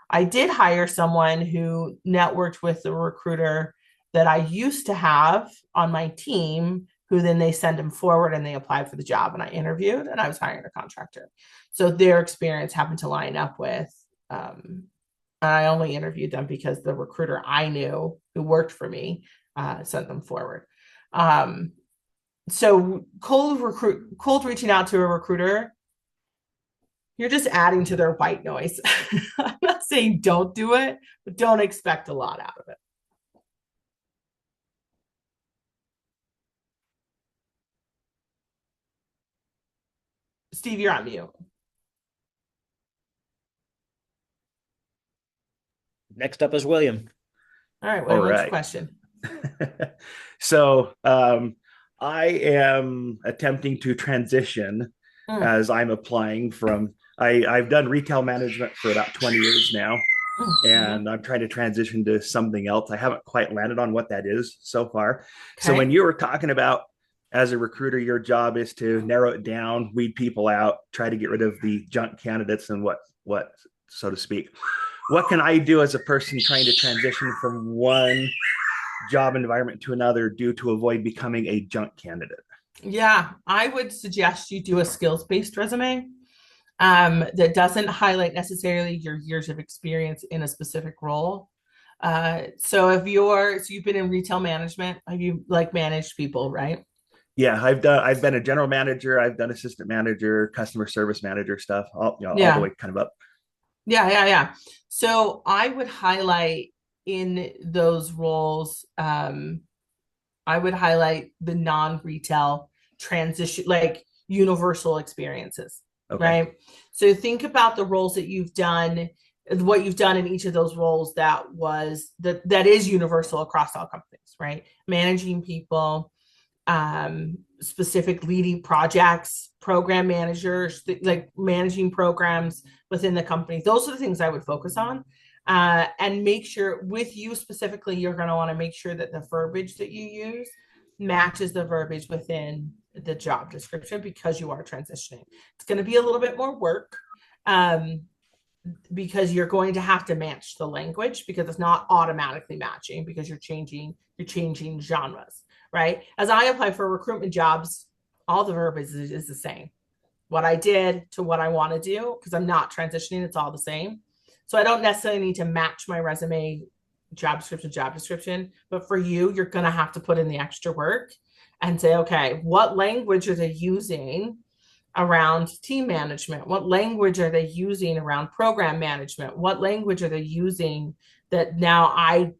I did hire someone who networked with the recruiter that I used to have on my team, who then they send them forward and they applied for the job and I interviewed and I was hiring a contractor. So their experience happened to line up with, I only interviewed them because the recruiter I knew who worked for me sent them forward. So cold reaching out to a recruiter, you're just adding to their white noise. I'm not saying don't do it, but don't expect a lot out of it. Steve, you're on mute. Next up is William. All right, William, what's the question? So I am attempting to transition as I'm applying from, I've done retail management for about 20 years now, and I'm trying to transition to something else. I haven't quite landed on what that is so far. Okay. So when you were talking about, as a recruiter, your job is to narrow it down, weed people out, try to get rid of the junk candidates and what, so to speak. What can I do as a person trying to transition from one job environment to another to avoid becoming a junk candidate? Yeah, I would suggest you do a skills-based resume that doesn't highlight necessarily your years of experience in a specific role. So you've been in retail management, have you managed people, right? Yeah, I've been a general manager, I've done assistant manager, customer service manager stuff, all the way kind of up. Yeah. So I would highlight in those roles, I would highlight the non-retail transition, like universal experiences, right? So think about the roles that you've done, what you've done in each of those roles that is universal across all companies, right? Managing people, specific leading projects, program managers, like managing programs within the company. Those are the things I would focus on. And make sure with you specifically, you're going to want to make sure that the verbiage that you use matches the verbiage within the job description because you are transitioning. It's going to be a little bit more work because you're going to have to match the language because it's not automatically matching because you're changing genres, right? As I apply for recruitment jobs, all the verbiage is the same. What I did to what I want to do, because I'm not transitioning, it's all the same. So I don't necessarily need to match my resume job description, but for you, you're going to have to put in the extra work and say, okay, what language are they using around team management? What language are they using around program management? What language are they using that now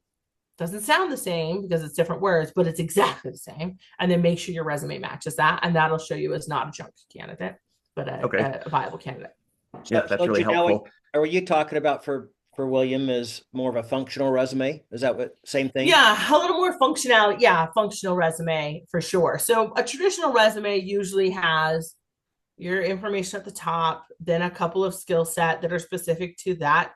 doesn't sound the same because it's different words, but it's exactly the same? And then make sure your resume matches that. And that'll show you as not a junk candidate, but a viable candidate. Yeah, that's really helpful. Are you talking about for William is more of a functional resume? Is that what same thing? Yeah, a little more functionality. Yeah, functional resume for sure. So a traditional resume usually has your information at the top, then a couple of skill set that are specific to that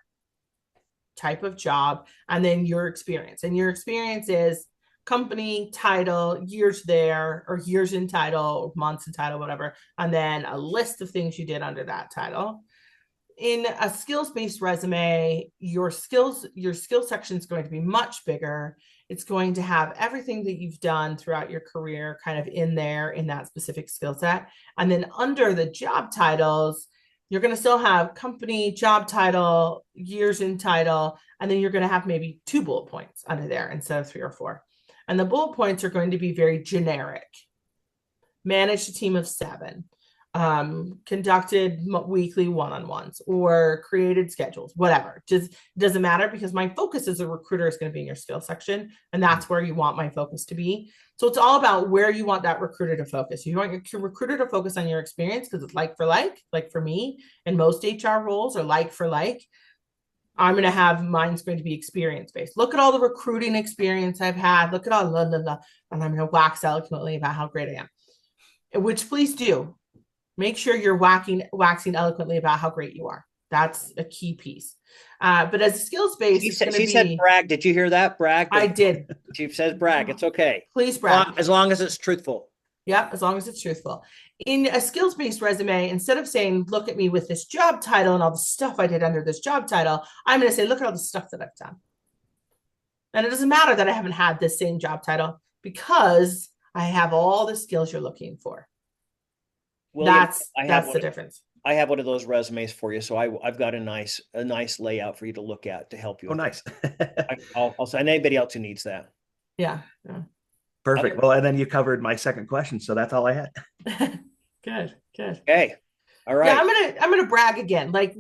type of job, and then your experience. And your experience is company, title, years there, or years in title, months in title, whatever, and then a list of things you did under that title. In a skills-based resume, your skill section is going to be much bigger. It's going to have everything that you've done throughout your career kind of in there in that specific skill set. And then under the job titles, you're going to still have company, job title, years in title, and then you're going to have maybe 2 bullet points under there instead of 3 or 4. And the bullet points are going to be very generic. Managed a team of 7. Conducted weekly one-on-ones or created schedules, whatever. Just doesn't matter, because my focus as a recruiter is going to be in your skill section, and that's where you want my focus to be. So it's all about where you want that recruiter to focus. You want your recruiter to focus on your experience because it's like for me, and most HR roles are like for like. I'm going to have mine's going to be experience based. Look at all the recruiting experience I've had. Look at all blah, blah, blah, and I'm going to wax eloquently about how great I am, which please do. Make sure you're waxing eloquently about how great you are. That's a key piece. But as a skills base, she said brag. Did you hear that? Brag. I did. She says brag. It's okay. Please brag. As long as it's truthful. Yeah, as long as it's truthful. In a skills-based resume, instead of saying, look at me with this job title and all the stuff I did under this job title, I'm going to say, look at all the stuff that I've done. And it doesn't matter that I haven't had this same job title, because I have all the skills you're looking for. William, that's the difference. I have one of those resumes for you, so I've got a nice layout for you to look at to help you. Oh, nice. I'll send anybody else who needs that. Yeah. Perfect. Well, and then you covered my second question, so that's all I had. Good. Okay. All right. Yeah, I'm gonna brag again. Like,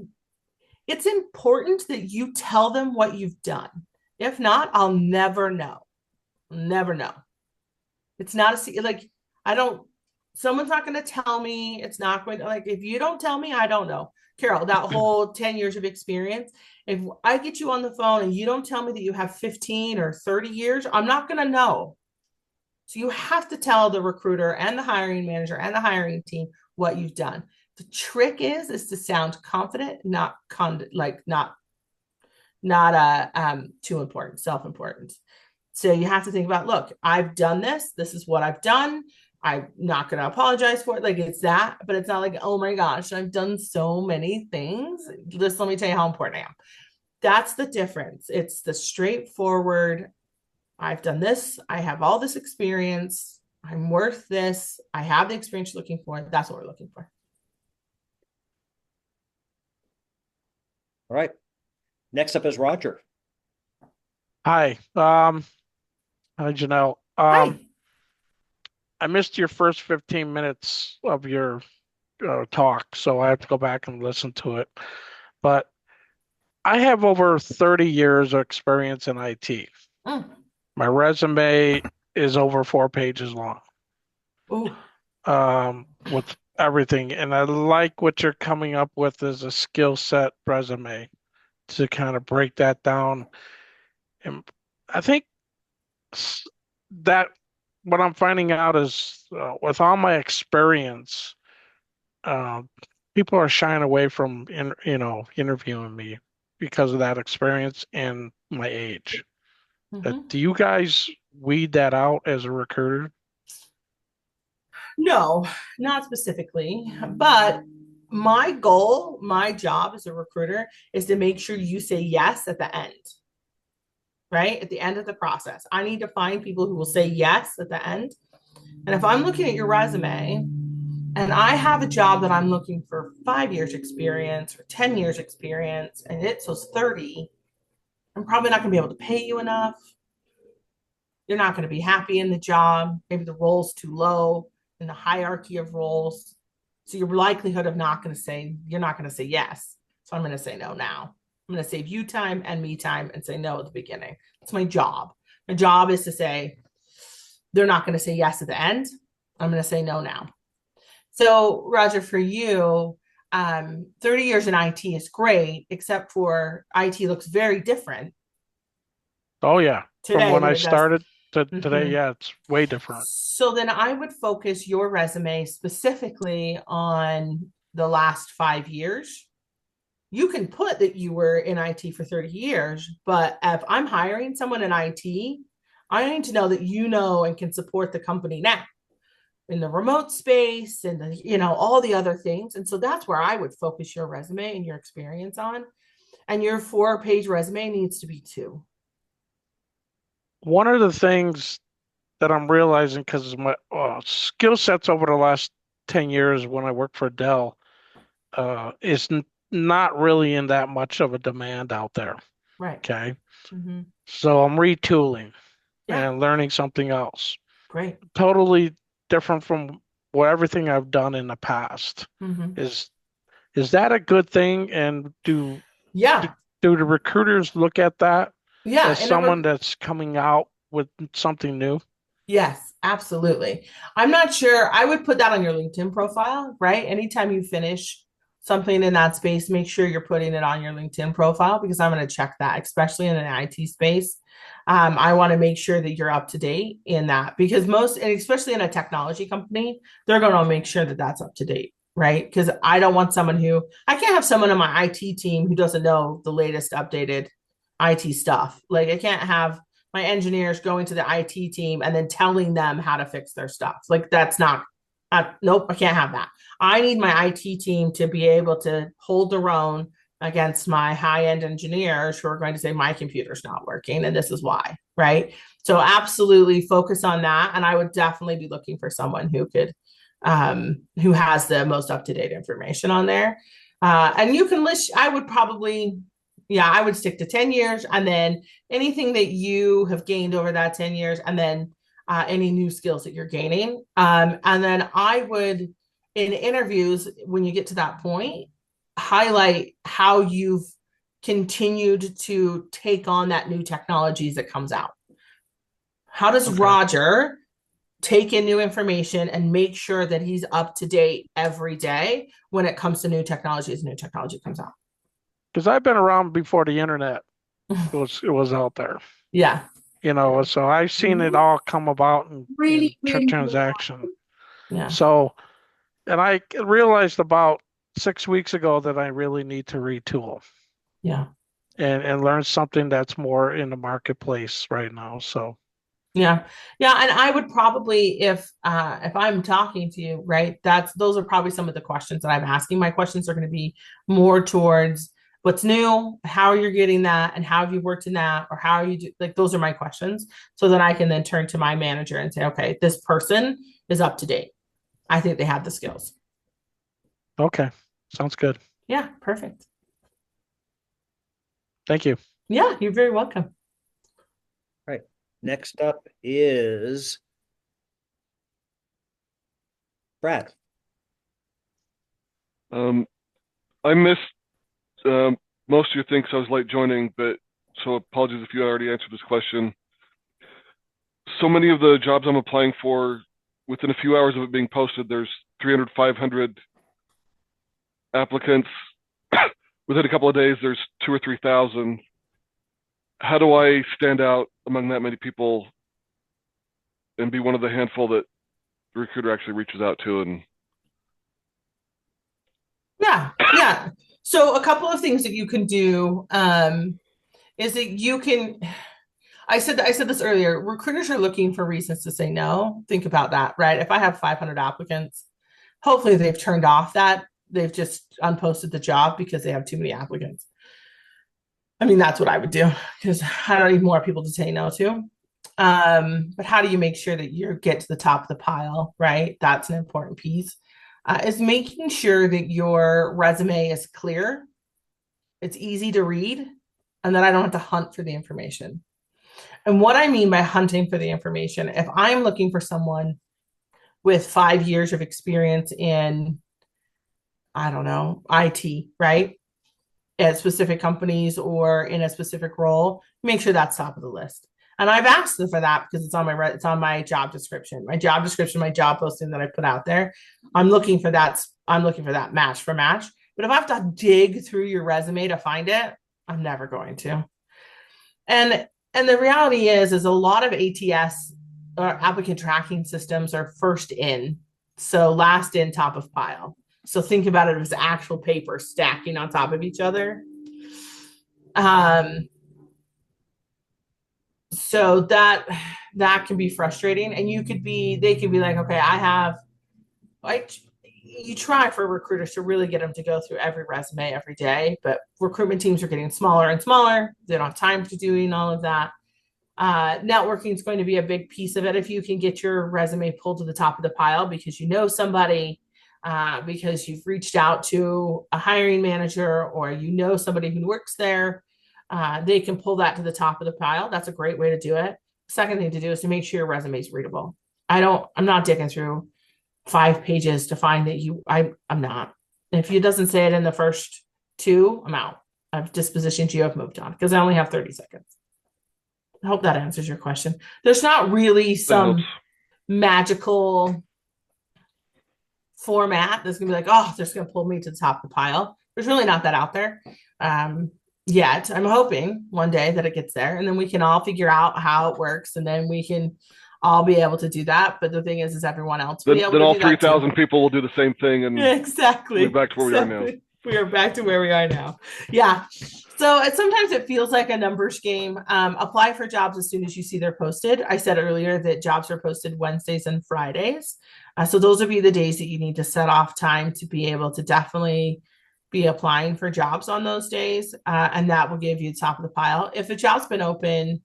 it's important that you tell them what you've done. If not, I'll never know. It's not someone's not going to tell me. It's not going to, like, if you don't tell me, I don't know. Carol, that whole 10 years of experience, if I get you on the phone and you don't tell me that you have 15 or 30 years, I'm not going to know. So you have to tell the recruiter and the hiring manager and the hiring team what you've done. The trick is to sound confident, not too important, self-important. So you have to think about, look, I've done this. This is what I've done. I'm not going to apologize for it. Like, it's that, but it's not like, oh my gosh, I've done so many things. Just let me tell you how important I am. That's the difference. It's the straightforward, I've done this. I have all this experience. I'm worth this. I have the experience you're looking for. That's what we're looking for. All right. Next up is Roger. Hi. Hi, Janell. Hi. I missed your first 15 minutes of your talk, so I have to go back and listen to it. But I have over 30 years of experience in IT. My resume is over 4 pages long. With everything. And I like what you're coming up with as a skill set resume to kind of break that down. And I think that what I'm finding out is with all my experience, people are shying away from interviewing me because of that experience and my age. Do you guys weed that out as a recruiter? No, not specifically, but my goal, my job as a recruiter is to make sure you say yes at the end, right? At the end of the process. I need to find people who will say yes at the end. And if I'm looking at your resume and I have a job that I'm looking for 5 years experience or 10 years experience, and it says 30, I'm probably not going to be able to pay you enough. You're not going to be happy in the job. Maybe the role's too low in the hierarchy of roles. So your likelihood of you're not going to say yes. So I'm going to say no now. I'm going to save you time and me time and say no at the beginning. It's my job. My job is to say, they're not going to say yes at the end. I'm going to say no now. So Roger, for you, 30 years in IT is great, except for IT looks very different. Oh yeah. Today, from when I started to today, Mhm. yeah, it's way different. So then I would focus your resume specifically on the last 5 years. You can put that you were in IT for 30 years, but if I'm hiring someone in IT, I need to know that you know and can support the company now in the remote space and all the other things. And so that's where I would focus your resume and your experience on. And your 4-page resume needs to be 2. One of the things that I'm realizing, because my skill sets over the last 10 years when I worked for Dell is not really in that much of a demand out there. Right. Okay. Mm-hmm. So I'm retooling Yeah. and learning something else. Great. Totally different from everything I've done in the past. Mm-hmm. Is that a good thing? And do the recruiters look at that as someone that's coming out with something new? Yes, absolutely. I'm not sure. I would put that on your LinkedIn profile, right? Anytime you finish something in that space, make sure you're putting it on your LinkedIn profile, because I'm going to check that, especially in an IT space. I want to make sure that you're up to date in that, because and especially in a technology company, they're going to make sure that that's up to date, right? Because I don't want I can't have someone on my IT team who doesn't know the latest updated IT stuff. Like, I can't have my engineers going to the IT team and then telling them how to fix their stuff. Like, that's nope, I can't have that. I need my IT team to be able to hold their own against my high-end engineers who are going to say, my computer's not working and this is why, right? So absolutely focus on that. And I would definitely be looking for someone who has the most up-to-date information on there. And you can list, I would stick to 10 years, and then anything that you have gained over that 10 years, and then any new skills that you're gaining. And then I would, in interviews, when you get to that point, highlight how you've continued to take on that new technologies that comes out. How does Roger take in new information and make sure that he's up to date every day when it comes to new technology as new technology comes out? Because I've been around before the internet was out there. Yeah. So I've seen it all come about in transaction. Yeah. So, and I realized about 6 weeks ago that I really need to retool. Yeah. And learn something that's more in the marketplace right now. So. Yeah. And I would probably, if I'm talking to you, right, those are probably some of the questions that I'm asking. My questions are going to be more towards what's new, how you're getting that, and how have you worked in that, or how are you like, those are my questions. So then I can then turn to my manager and say, okay, this person is up to date. I think they have the skills. Okay. Sounds good. Yeah. Perfect. Thank you. Yeah. You're very welcome. Right. Next up is Brad. I missed most of your things. I was late joining, but so apologies if you already answered this question. So many of the jobs I'm applying for, within a few hours of it being posted, there's 300, 500 applicants. Within a couple of days, there's 2,000 or 3,000. How do I stand out among that many people and be one of the handful that the recruiter actually reaches out to? And yeah. So a couple of things that you can do is that you can. I said this earlier. Recruiters are looking for reasons to say no. Think about that, right? If I have 500 applicants, hopefully they've turned off that. They've just unposted the job because they have too many applicants. I mean, that's what I would do, because I don't need more people to say no to. But how do you make sure that you get to the top of the pile, right? That's an important piece. is making sure that your resume is clear, it's easy to read, and that I don't have to hunt for the information. And what I mean by hunting for the information, if I'm looking for someone with 5 years of experience in, I don't know, IT, right? At specific companies or in a specific role, make sure that's top of the list. And I've asked them for that because it's on my job description, my job posting that I put out there. I'm looking for that match for match. But if I have to dig through your resume to find it, I'm never going to. And the reality is a lot of ATS or applicant tracking systems are first in, so last in, top of pile. So think about it as actual paper stacking on top of each other. So that can be frustrating, and they could be like, okay, you try for recruiters to really get them to go through every resume every day, but recruitment teams are getting smaller and smaller. They don't have time to doing all of that. Networking is going to be a big piece of it. If you can get your resume pulled to the top of the pile because you know somebody, because you've reached out to a hiring manager or you know somebody who works there, they can pull that to the top of the pile. That's a great way to do it. Second thing to do is to make sure your resume is readable. I'm not digging through 5 pages to find that I'm not. If it doesn't say it in the first 2, I'm out. I've dispositioned you, I've moved on because I only have 30 seconds. I hope that answers your question. There's not really some magical format that's gonna be like, oh, they're just gonna pull me to the top of the pile. There's really not that out there yet. I'm hoping one day that it gets there, and then we can all figure out how it works, and then we can all be able to do that. But the thing is everyone else will be able to do that. Then all 3,000 people will do the same thing, and exactly. We're back to where we are now. We are back to where we are now. Yeah. So sometimes it feels like a numbers game. Apply for jobs as soon as you see they're posted. I said earlier that jobs are posted Wednesdays and Fridays. So those would be the days that you need to set off time to be able to definitely be applying for jobs on those days. And that will give you the top of the pile. If a job's been open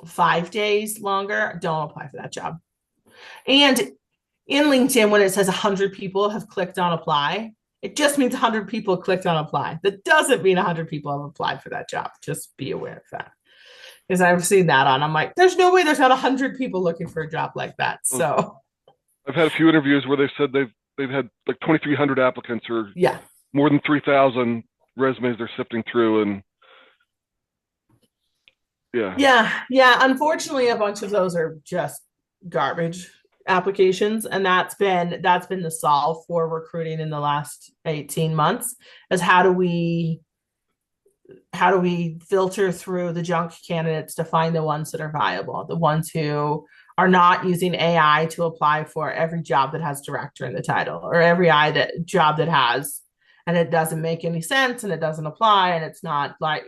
5 days longer, don't apply for that job. And in LinkedIn, when it says 100 people have clicked on apply, it just means 100 people clicked on apply. That doesn't mean 100 people have applied for that job. Just be aware of that. Because I've seen that I'm like, there's no way there's not 100 people looking for a job like that. So I've had a few interviews where they've said they've had like 2,300 applicants or more than 3,000 resumes they're sifting through, and yeah. Unfortunately, a bunch of those are just garbage applications, and that's been the solve for recruiting in the last 18 months is how do we filter through the junk candidates to find the ones that are viable, the ones who are not using AI to apply for every job that has director in the title or every job that has, and it doesn't make any sense and it doesn't apply, and it's not like,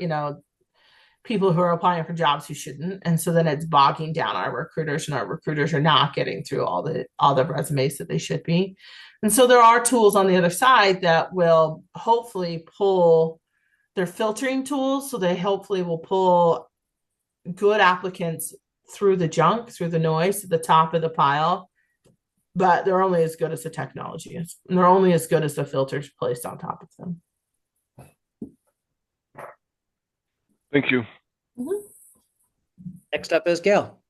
people who are applying for jobs who shouldn't. And so then it's bogging down our recruiters, and our recruiters are not getting through all the resumes that they should be. And so there are tools on the other side that will hopefully pull their filtering tools. So they hopefully will pull good applicants through the junk, through the noise, to the top of the pile. But they're only as good as the technology is. And they're only as good as the filters placed on top of them. Thank you. Next up is Gail.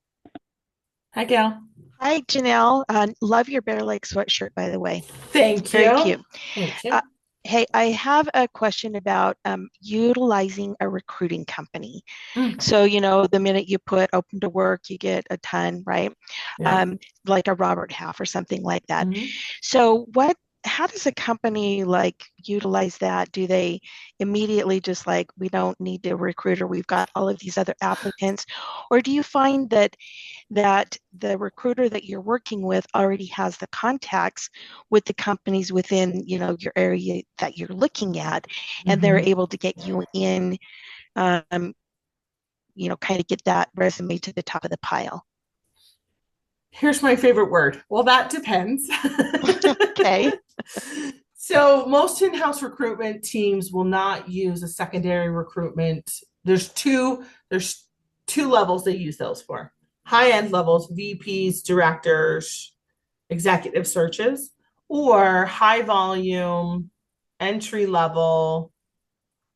Hi, Gail. Hi, Janelle. Love your Bear Lake sweatshirt, by the way. Thank you. Very cute. Thank you. Hey, I have a question about utilizing a recruiting company. So, the minute you put open to work, you get a ton, right? Yeah. Like a Robert Half or something like that. So how does a company utilize that? Do they immediately just we don't need a recruiter, we've got all of these other applicants? Or do you find that the recruiter that you're working with already has the contacts with the companies within, your area that you're looking at, and they're able to get you in, kind of get that resume to the top of the pile? Here's my favorite word. Well, that depends. Okay. So most in-house recruitment teams will not use a secondary recruitment. There's two levels they use those for. High-end levels, VPs, directors, executive searches, or high volume, entry level,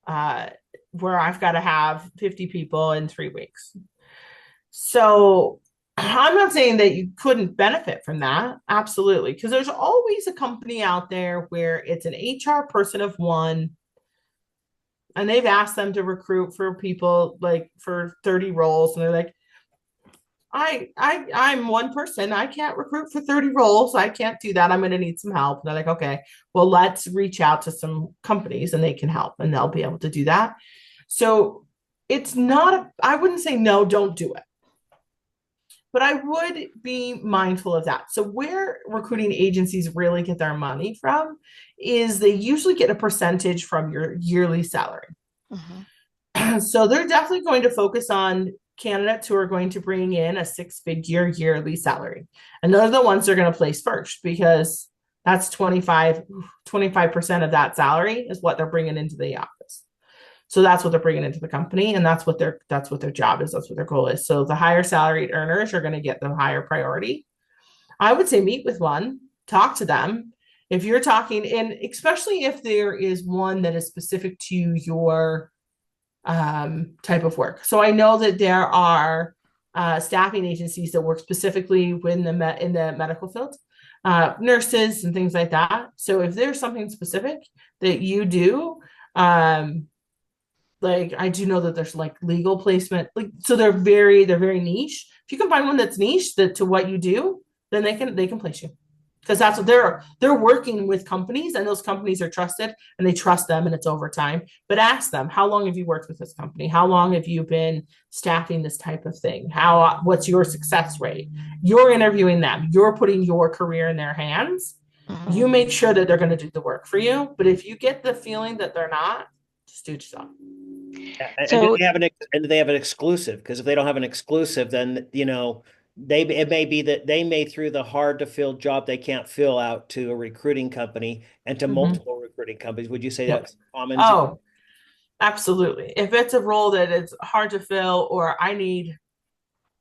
where I've got to have 50 people in 3 weeks. So I'm not saying that you couldn't benefit from that. Absolutely. Because there's always a company out there where it's an HR person of one, and they've asked them to recruit for people like for 30 roles. And they're like, I'm one person. I can't recruit for 30 roles. I can't do that. I'm going to need some help. And they're like, okay, well, let's reach out to some companies and they can help and they'll be able to do that. So it's not, I wouldn't say no, don't do it. But I would be mindful of that. So where recruiting agencies really get their money from is they usually get a percentage from your yearly salary. Mm-hmm. So they're definitely going to focus on candidates who are going to bring in a 6-figure yearly salary. And those are the ones they're going to place first, because that's 25% of that salary is what they're bringing into the office. So that's what they're bringing into the company, and that's what their job is. That's what their goal is. So the higher salaried earners are going to get the higher priority. I would say meet with one, talk to them. If you're talking, and especially if there is one that is specific to your type of work. So I know that there are staffing agencies that work specifically in the medical field, nurses and things like that. So if there's something specific that you do, like I do know that there's like legal placement, like so they're very niche. If you can find one that's niche to what you do, then they can place you, because that's what they're working with companies, and those companies are trusted and they trust them, and it's over time. But ask them, how long have you worked with this company? How long have you been staffing this type of thing? What's your success rate? You're interviewing them. You're putting your career in their hands. Mm-hmm. You make sure that they're going to do the work for you. But if you get the feeling that they're not, just do yourself. So, and do they have an exclusive? Because if they don't have an exclusive, then it may be that they may, through the hard to fill job, they can't fill out to a recruiting company and to multiple recruiting companies. Would you say that's common? Oh, absolutely. If it's a role that is hard to fill, or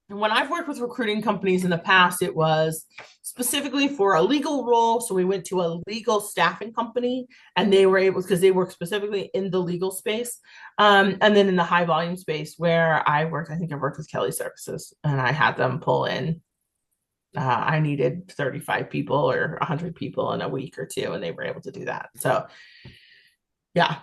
when I've worked with recruiting companies in the past, it was specifically for a legal role. So we went to a legal staffing company, and they were able, because they work specifically in the legal space. And then in the high volume space where I worked with Kelly Services, and I had them pull in. I needed 35 people or 100 people in a week or two, and they were able to do that. So yeah.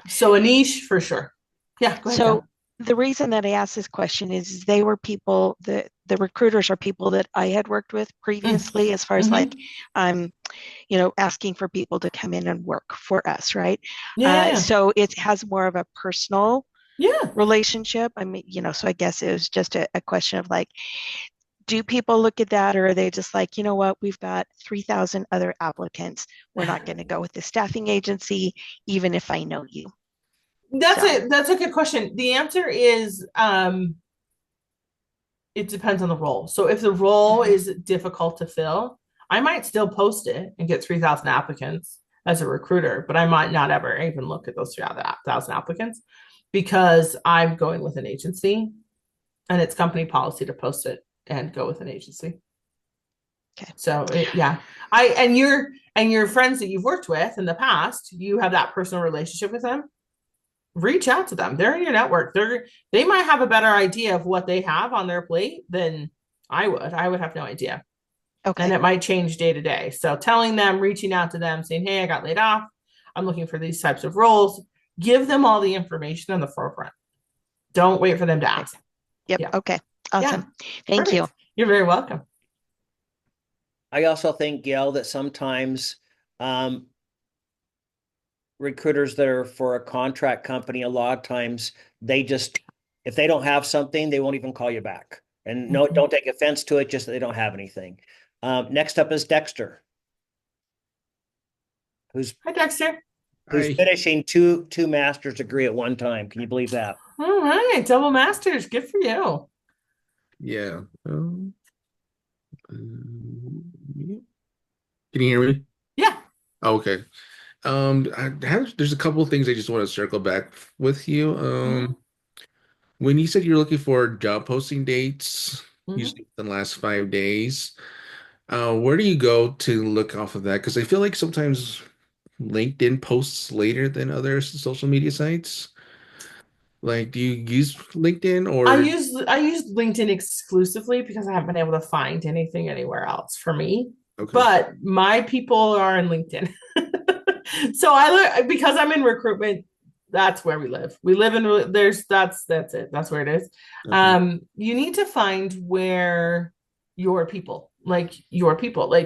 So a niche for sure. Yeah. Go ahead, so the reason that I asked this question is they were people that the recruiters are people that I had worked with previously, as far as like, asking for people to come in and work for us. Right. Yeah. So it has more of a personal relationship. I mean, so I guess it was just a question of like, do people look at that, or are they just like, you know what, we've got 3,000 other applicants. We're not going to go with the staffing agency, even if I know you. That's a good question. The answer is it depends on the role. So if the role is difficult to fill, I might still post it and get 3,000 applicants as a recruiter, but I might not ever even look at those 3,000 applicants, because I'm going with an agency, and it's company policy to post it and go with an agency. Okay. So and your friends that you've worked with in the past, you have that personal relationship with them. Reach out to them. They're in your network. They might have a better idea of what they have on their plate than I would. I would have no idea. Okay. And it might change day to day. So telling them, reaching out to them, saying, hey, I got laid off. I'm looking for these types of roles. Give them all the information on the forefront. Don't wait for them to ask. Yep. Yeah. Okay. Awesome. Yeah. Thank you. You're very welcome. I also think, Gail, that sometimes recruiters that are for a contract company, a lot of times if they don't have something, they won't even call you back. And no, don't take offense to it, just that they don't have anything. Next up is Dexter. Hi, Dexter. Who's finishing two master's degree at one time. Can you believe that? All right, double masters. Good for you. Yeah. Can you hear me? Yeah. Okay. There's a couple of things I just want to circle back with you. When you said you're looking for job posting dates, usually in the last 5 days, Where do you go to look off of that? Because I feel like sometimes LinkedIn posts later than other social media sites. Like, do you use LinkedIn I or use LinkedIn exclusively because I haven't been able to find anything anywhere else for me. okay? But my people are in LinkedIn. So I look because I'm in recruitment, that's where we live. We live in that's it. That's where it is. Okay. You need to find where your people, like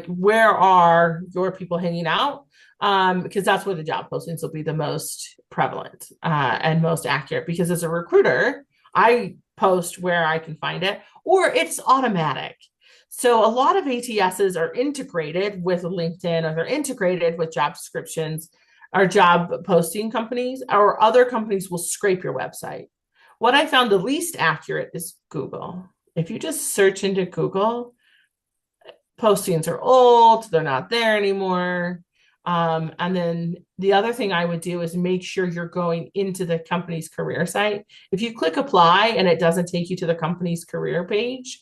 where are your people hanging out? Because that's where the job postings will be the most prevalent and most accurate. Because as a recruiter, I post where I can find it, or it's automatic. So a lot of ATSs are integrated with LinkedIn, or they're integrated with job descriptions or job posting companies, or other companies will scrape your website. What I found the least accurate is Google. If you just search into Google, postings are old, they're not there anymore. And then the other thing I would do is make sure you're going into the company's career site. If you click apply and it doesn't take you to the company's career page,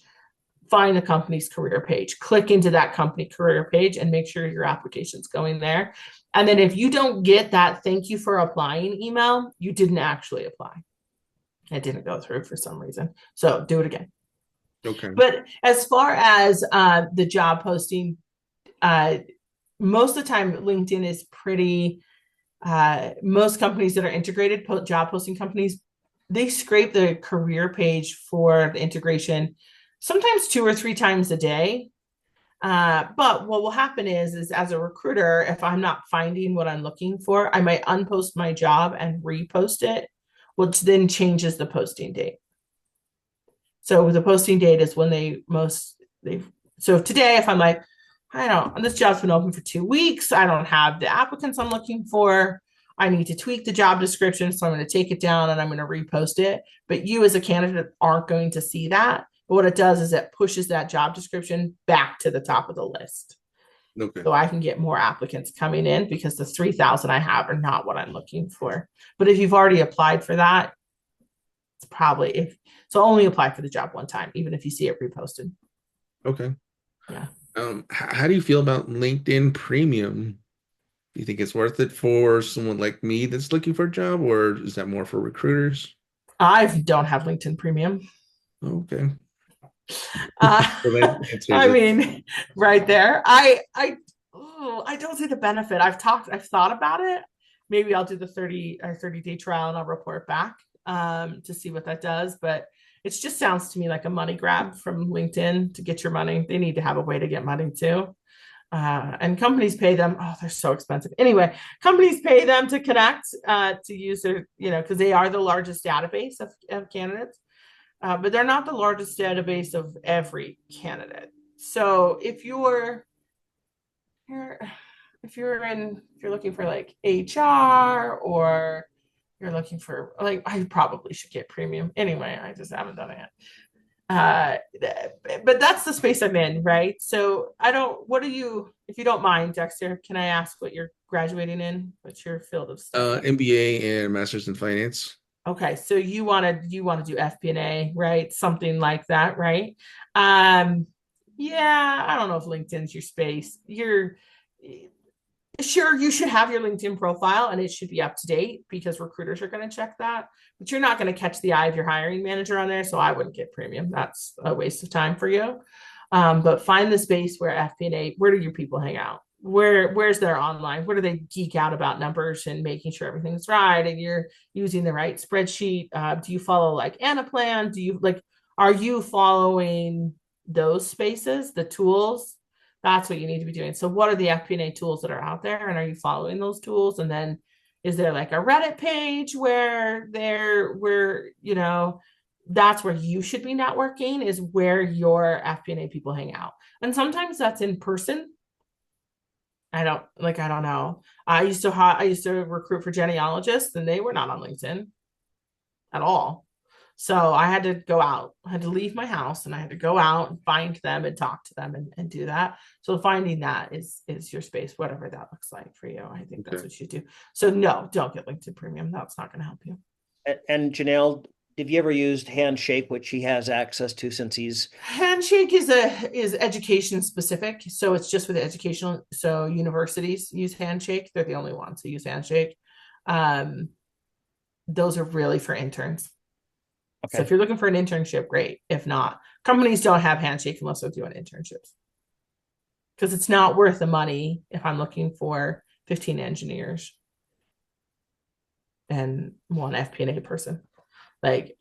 find the company's career page, click into that company career page and make sure your application's going there. And then if you don't get that thank you for applying email, you didn't actually apply. It didn't go through for some reason. So do it again. Okay. But as far as the job posting, most of the time LinkedIn is pretty, most companies that are integrated job posting companies, they scrape the career page for the integration sometimes 2 or 3 times a day. But what will happen is as a recruiter, if I'm not finding what I'm looking for, I might unpost my job and repost it, which then changes the posting date. So the posting date is when so today, if I'm like, this job's been open for 2 weeks, I don't have the applicants I'm looking for, I need to tweak the job description, so I'm going to take it down and I'm going to repost it. But you as a candidate aren't going to see that. But what it does is it pushes that job description back to the top of the list. Okay. So I can get more applicants coming in because the 3,000 I have are not what I'm looking for. But if you've already applied for that, it's probably only apply for the job one time, even if you see it reposted. Okay. Yeah. How do you feel about LinkedIn Premium? Do you think it's worth it for someone like me that's looking for a job, or is that more for recruiters? I don't have LinkedIn Premium. Okay. I mean, right there. I don't see the benefit. I've thought about it. Maybe I'll do the 30-day trial and I'll report back to see what that does. But it just sounds to me like a money grab from LinkedIn to get your money. They need to have a way to get money too. And companies pay them. Oh, they're so expensive. Anyway, companies pay them to connect to use their, because they are the largest database of candidates. But they're not the largest database of every candidate. So if you're looking for like HR, or you're looking for, like, I probably should get premium anyway. I just haven't done it yet. But that's the space I'm in, right? So if you don't mind, Dexter, can I ask what you're graduating in? What's your field of study? MBA and Master's in Finance. Okay, so you want to do FP&A, right? Something like that, right? Yeah, I don't know if LinkedIn's your space. Sure, you should have your LinkedIn profile and it should be up to date because recruiters are going to check that, but you're not going to catch the eye of your hiring manager on there. So I wouldn't get premium. That's a waste of time for you. But find the space where FP&A, where do your people hang out? Where's their online? Where do they geek out about numbers and making sure everything's right and you're using the right spreadsheet? Do you follow like Anaplan? Are you following those spaces, the tools? That's what you need to be doing. So what are the FP&A tools that are out there, and are you following those tools? And then is there like a Reddit page where that's where you should be networking, is where your FP&A people hang out. And sometimes that's in person. I don't know. I used to recruit for genealogists and they were not on LinkedIn at all. So I had to go out. I had to leave my house and I had to go out and find them and talk to them and do that. So finding that is your space, whatever that looks like for you. I think that's what you do. So no, don't get LinkedIn Premium. That's not going to help you. And Janelle, have you ever used Handshake, which he has access to since he's Handshake is education specific, so it's just for the educational. So universities use Handshake; they're the only ones who use Handshake. Those are really for interns. Okay. So if you're looking for an internship, great. If not, companies don't have Handshake unless they're doing internships, because it's not worth the money if I'm looking for 15 engineers and one FP&A person. Like,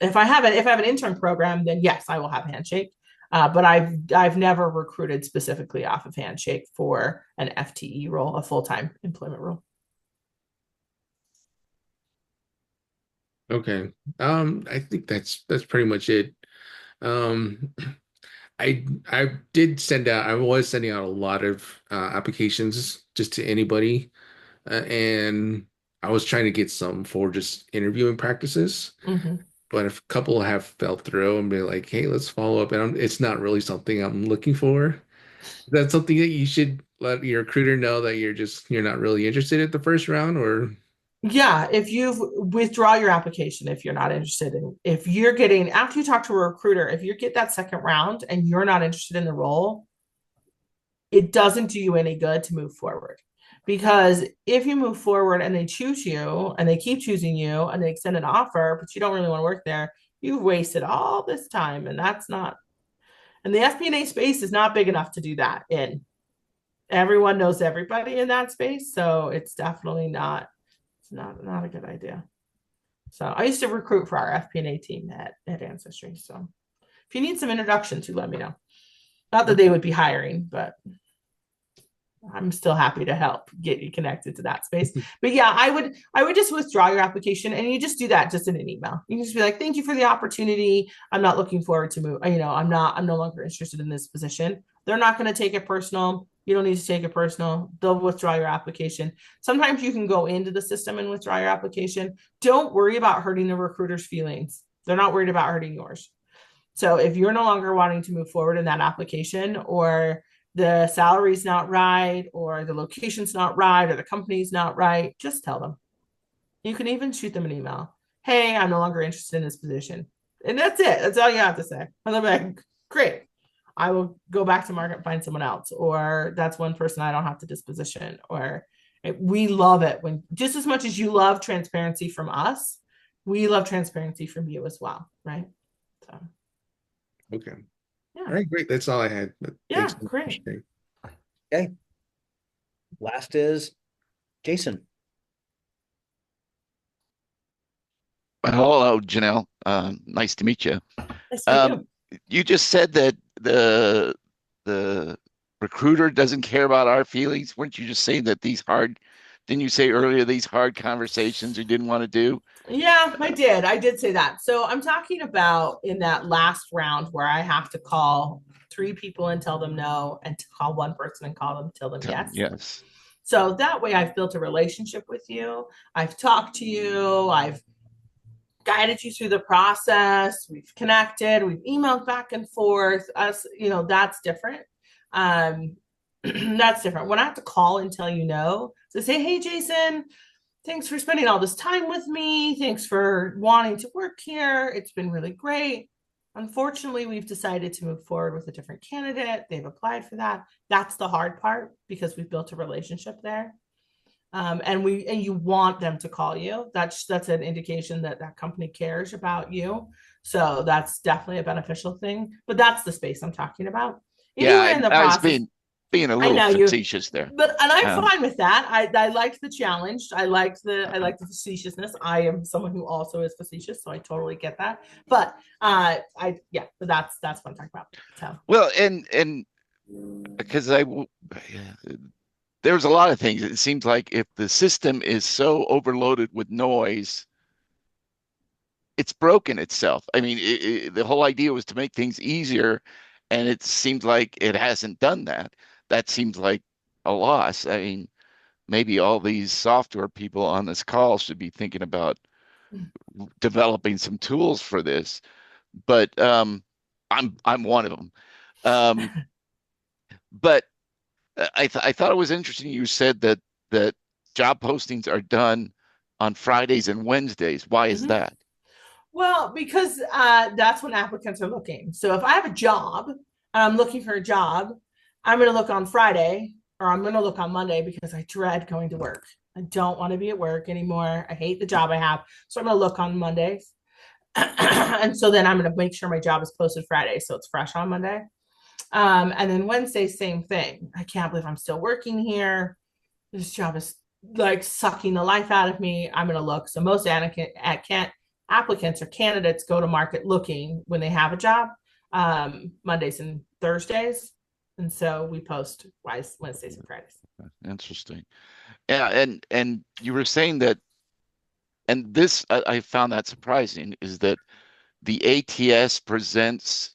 if I have an intern program, then yes, I will have Handshake. But I've never recruited specifically off of Handshake for an FTE role, a full-time employment role. Okay. I think that's pretty much it. I was sending out a lot of applications just to anybody, and I was trying to get some for just interviewing practices. But a couple have fell through and be like, hey, let's follow up. And it's not really something I'm looking for. That's something that you should let your recruiter know that you're not really interested at the first round, or yeah, if you withdraw your application, if you're not interested in, if you're getting, after you talk to a recruiter, if you get that second round and you're not interested in the role, it doesn't do you any good to move forward. Because if you move forward and they choose you and they keep choosing you and they extend an offer, but you don't really want to work there, you've wasted all this time. And that's not, and the FP&A space is not big enough to do that in. Everyone knows everybody in that space. So it's definitely not a good idea. So I used to recruit for our FP&A team at Ancestry. So if you need some introduction to, let me know. Not that they would be hiring, but I'm still happy to help get you connected to that space. But yeah, I would just withdraw your application, and you just do that just in an email. You can just be like, thank you for the opportunity. I'm not looking forward to move. I'm no longer interested in this position. They're not going to take it personal. You don't need to take it personal. They'll withdraw your application. Sometimes you can go into the system and withdraw your application. Don't worry about hurting the recruiter's feelings. They're not worried about hurting yours. So if you're no longer wanting to move forward in that application, or the salary's not right, or the location's not right, or the company's not right, just tell them. You can even shoot them an email. Hey, I'm no longer interested in this position. And that's it. That's all you have to say. And they're like, great. I will go back to market and find someone else. Or that's one person I don't have to disposition. Or we love it when, just as much as you love transparency from us, we love transparency from you as well. Right. So. Okay. Yeah. All right, great. That's all I had. Yeah, great. Okay. Last is Jason. Hello, Janell. Nice to meet you. Nice to meet you. You just said that the recruiter doesn't care about our feelings. Weren't you just saying that didn't you say earlier these hard conversations you didn't want to do? Yeah, I did. I did say that. So I'm talking about in that last round where I have to call 3 people and tell them no, and to call 1 person and tell them yes. Yes. So that way I've built a relationship with you. I've talked to you. I've guided you through the process. We've connected. We've emailed back and forth. That's different. That's different. When I have to call and tell you no, so say, hey, Jason, thanks for spending all this time with me. Thanks for wanting to work here. It's been really great. Unfortunately, we've decided to move forward with a different candidate. They've applied for that. That's the hard part, because we've built a relationship there. And you want them to call you. That's an indication that that company cares about you. So that's definitely a beneficial thing. But that's the space I'm talking about. Anywhere I was being a little facetious there. And I'm fine with that. I liked the challenge. I liked the facetiousness. I am someone who also is facetious, so I totally get that. But but that's what I'm talking about. So. Well, and because there's a lot of things. It seems like if the system is so overloaded with noise, it's broken itself. I mean, the whole idea was to make things easier, and it seems like it hasn't done that. That seems like a loss. I mean, maybe all these software people on this call should be thinking about developing some tools for this. But I'm one of them. But I thought it was interesting you said that job postings are done on Fridays and Wednesdays. Why is that? Well, because that's when applicants are looking. So if I have a job and I'm looking for a job, I'm going to look on Friday or I'm going to look on Monday because I dread going to work. I don't want to be at work anymore. I hate the job I have. So I'm going to look on Mondays. And so then I'm going to make sure my job is posted Friday so it's fresh on Monday. And then Wednesday, same thing. I can't believe I'm still working here. This job is like sucking the life out of me. I'm going to look. So most applicants or candidates go to market looking when they have a job, Mondays and Thursdays. And so we post Wednesdays and Fridays. Interesting. Yeah, and you were saying that, and this I found that surprising, is that the ATS presents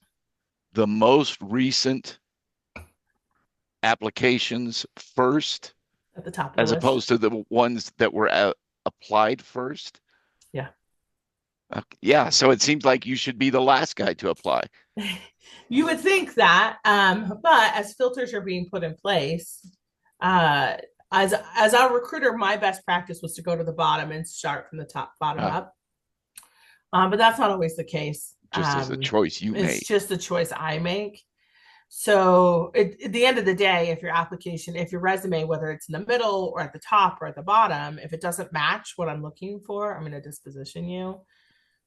the most recent applications first at the top of the as list, opposed to the ones that were applied first. Yeah. Yeah, so it seems like you should be the last guy to apply. You would think that, but as filters are being put in place, as a recruiter, my best practice was to go to the bottom and start from the bottom up. But that's not always the case. Just as a choice you make. It's just a choice I make. So at the end of the day, if your resume, whether it's in the middle or at the top or at the bottom, if it doesn't match what I'm looking for, I'm going to disposition you.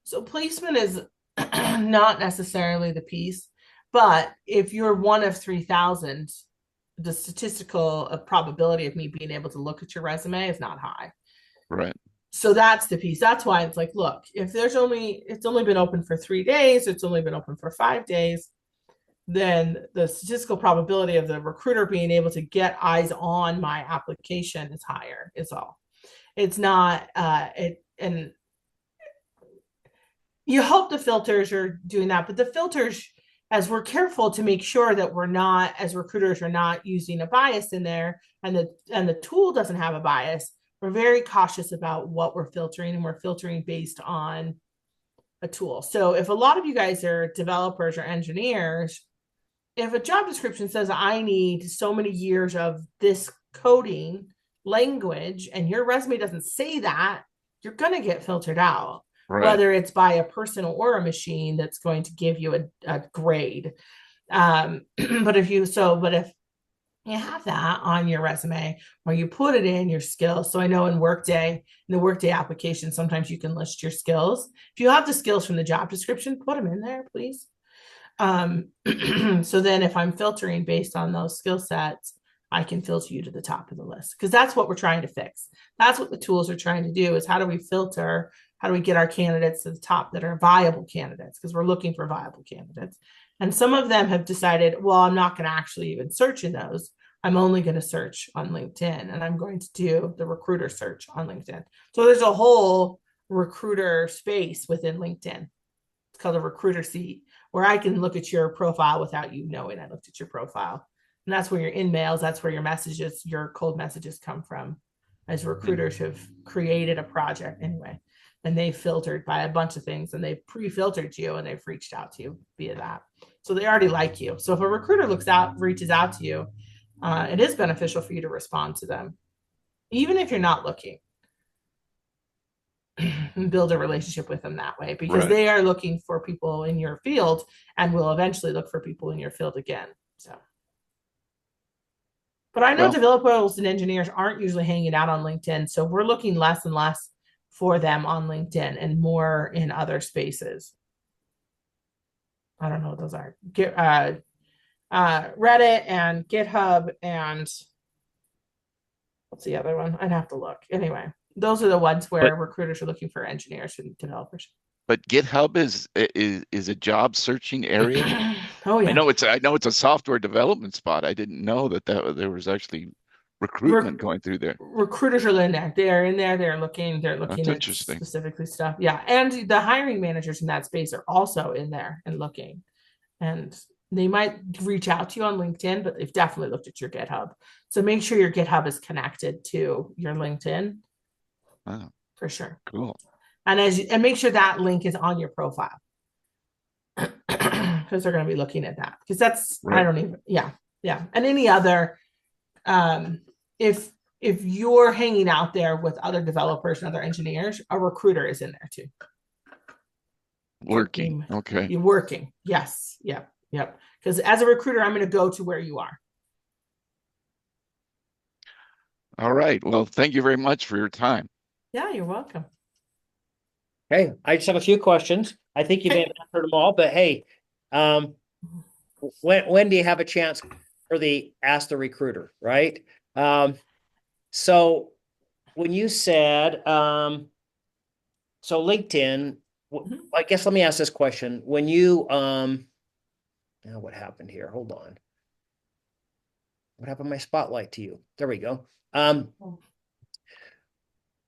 So placement is not necessarily the piece, but if you're one of 3,000, the statistical probability of me being able to look at your resume is not high. Right. So that's the piece. That's why it's like, look, if it's only been open for 3 days, it's only been open for 5 days, then the statistical probability of the recruiter being able to get eyes on my application is higher, is all. It's not, and you hope the filters are doing that, but the filters, as we're careful to make sure that we're not, as recruiters, are not using a bias in there, and the tool doesn't have a bias, we're very cautious about what we're filtering, and we're filtering based on a tool. So if a lot of you guys are developers or engineers, if a job description says I need so many years of this coding language and your resume doesn't say that, you're going to get filtered out, right, whether it's by a person or a machine that's going to give you a grade. But if you have that on your resume or you put it in your skills. So I know in the Workday application, sometimes you can list your skills. If you have the skills from the job description, put them in there, please. So then if I'm filtering based on those skill sets, I can filter you to the top of the list, because that's what we're trying to fix. That's what the tools are trying to do, is how do we filter? How do we get our candidates to the top that are viable candidates? Because we're looking for viable candidates. And some of them have decided, well, I'm not going to actually even search in those. I'm only going to search on LinkedIn, and I'm going to do the recruiter search on LinkedIn. So there's a whole recruiter space within LinkedIn. It's called a recruiter seat, where I can look at your profile without you knowing I looked at your profile. And that's where your in-mails, that's where your messages, your cold messages come from, as recruiters have created a project anyway. And they filtered by a bunch of things, and they've pre-filtered you, and they've reached out to you via that. So they already like you. So if a recruiter reaches out to you, it is beneficial for you to respond to them, even if you're not looking, and build a relationship with them that way, because Right. they are looking for people in your field and will eventually look for people in your field again. So, but I know developers and engineers aren't usually hanging out on LinkedIn. So we're looking less and less for them on LinkedIn and more in other spaces. I don't know what those are. Reddit and GitHub, and what's the other one? I'd have to look. Anyway, those are the ones where recruiters are looking for engineers and developers. But GitHub is a job searching area. Oh yeah. I know it's a software development spot. I didn't know that there was actually recruitment going through there. Recruiters are in there. They are in there. They're looking That's at interesting. specifically stuff. Yeah, and the hiring managers in that space are also in there and looking, and they might reach out to you on LinkedIn, but they've definitely looked at your GitHub. So make sure your GitHub is connected to your LinkedIn. Oh, for sure. Cool. And make sure that link is on your profile, because they're going to be looking at that, because that's right. And any other if you're hanging out there with other developers and other engineers, a recruiter is in there too. Working. Okay. You're working. Yes. Yep. Yep. Because as a recruiter, I'm going to go to where you are. All right. Well, thank you very much for your time. Yeah, you're welcome. Hey, I just have a few questions. I think you may have answered them all, but hey, when do you have a chance for the Ask the Recruiter, right? So when you said, so LinkedIn, I guess let me ask this question. When you, now what happened here? Hold on. What happened to my spotlight to you? There we go.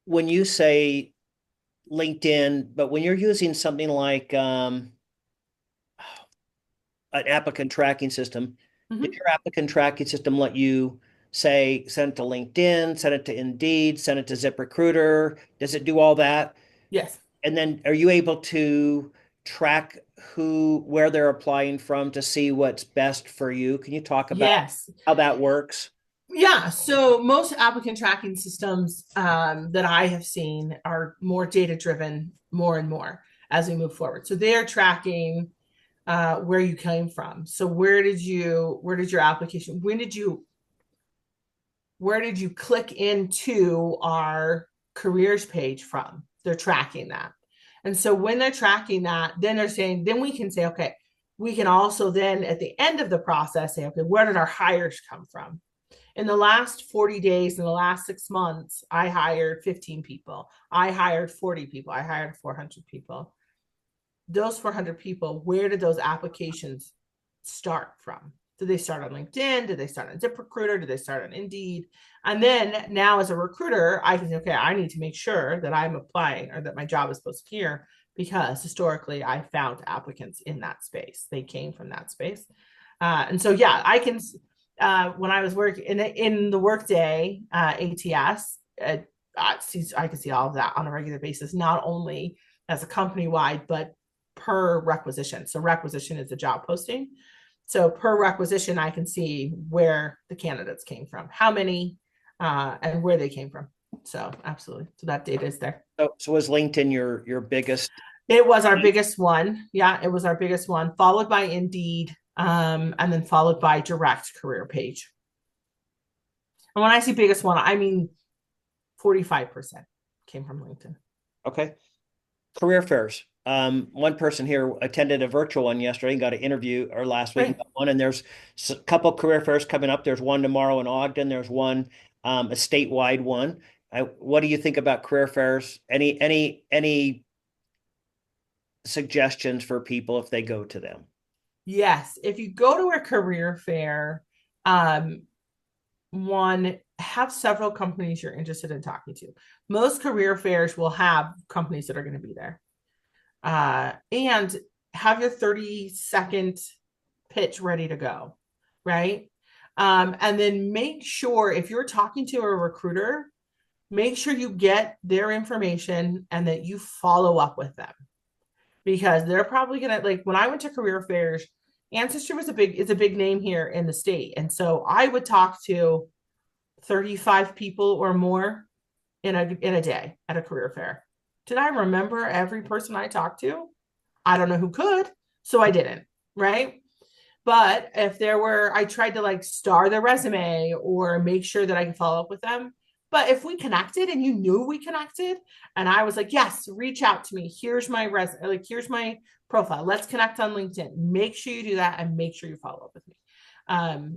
When you say LinkedIn, but when you're using something like an applicant tracking system, if your applicant tracking system let you say, send it to LinkedIn, send it to Indeed, send it to ZipRecruiter, does it do all that? Yes. And then are you able to track where they're applying from to see what's best for you? Can you talk about how that works? Yeah, so most applicant tracking systems that I have seen are more data driven, more and more as we move forward. So they are tracking where you came from. So where did your application? Where did you click into our careers page from? They're tracking that, and so when they're tracking that, then they're saying, then we can say, okay, we can also then at the end of the process say, okay, where did our hires come from? In the last 40 days, in the last 6 months, I hired 15 people. I hired 40 people. I hired 400 people. Those 400 people, where did those applications start from? Did they start on LinkedIn? Did they start on ZipRecruiter? Did they start on Indeed? And then now as a recruiter, I can say, okay, I need to make sure that I'm applying or that my job is posted here because historically I found applicants in that space. They came from that space. And so, yeah, I can... when I was working in the Workday ATS, I can see all of that on a regular basis, not only as a company-wide, but per requisition. So requisition is a job posting. So per requisition, I can see where the candidates came from, how many, and where they came from. So absolutely. So that data is there. So was LinkedIn your biggest? It was our biggest one. Yeah, it was our biggest one, followed by Indeed. And then followed by direct career page. And when I say biggest one, I mean 45% came from LinkedIn. Okay. Career fairs. One person here attended a virtual one yesterday and got an interview, or last week got one, and there's a couple career fairs coming up. There's one tomorrow in Ogden. There's one, a statewide one. What do you think about career fairs? Any suggestions for people if they go to them? Yes, if you go to a career fair, one, have several companies you're interested in talking to. Most career fairs will have companies that are going to be there. And have your 30-second pitch ready to go, right? And then make sure if you're talking to a recruiter, make sure you get their information and that you follow up with them. Because they're probably gonna, like when I went to career fairs, Ancestry is a big name here in the state. And so I would talk to 35 people or more in a day at a career fair. Did I remember every person I talked to? I don't know who could, so I didn't, right? But if I tried to like star their resume or make sure that I can follow up with them. But if we connected and you knew we connected and I was like, yes, reach out to me. Here's my resume, like here's my profile. Let's connect on LinkedIn. Make sure you do that and make sure you follow up with me.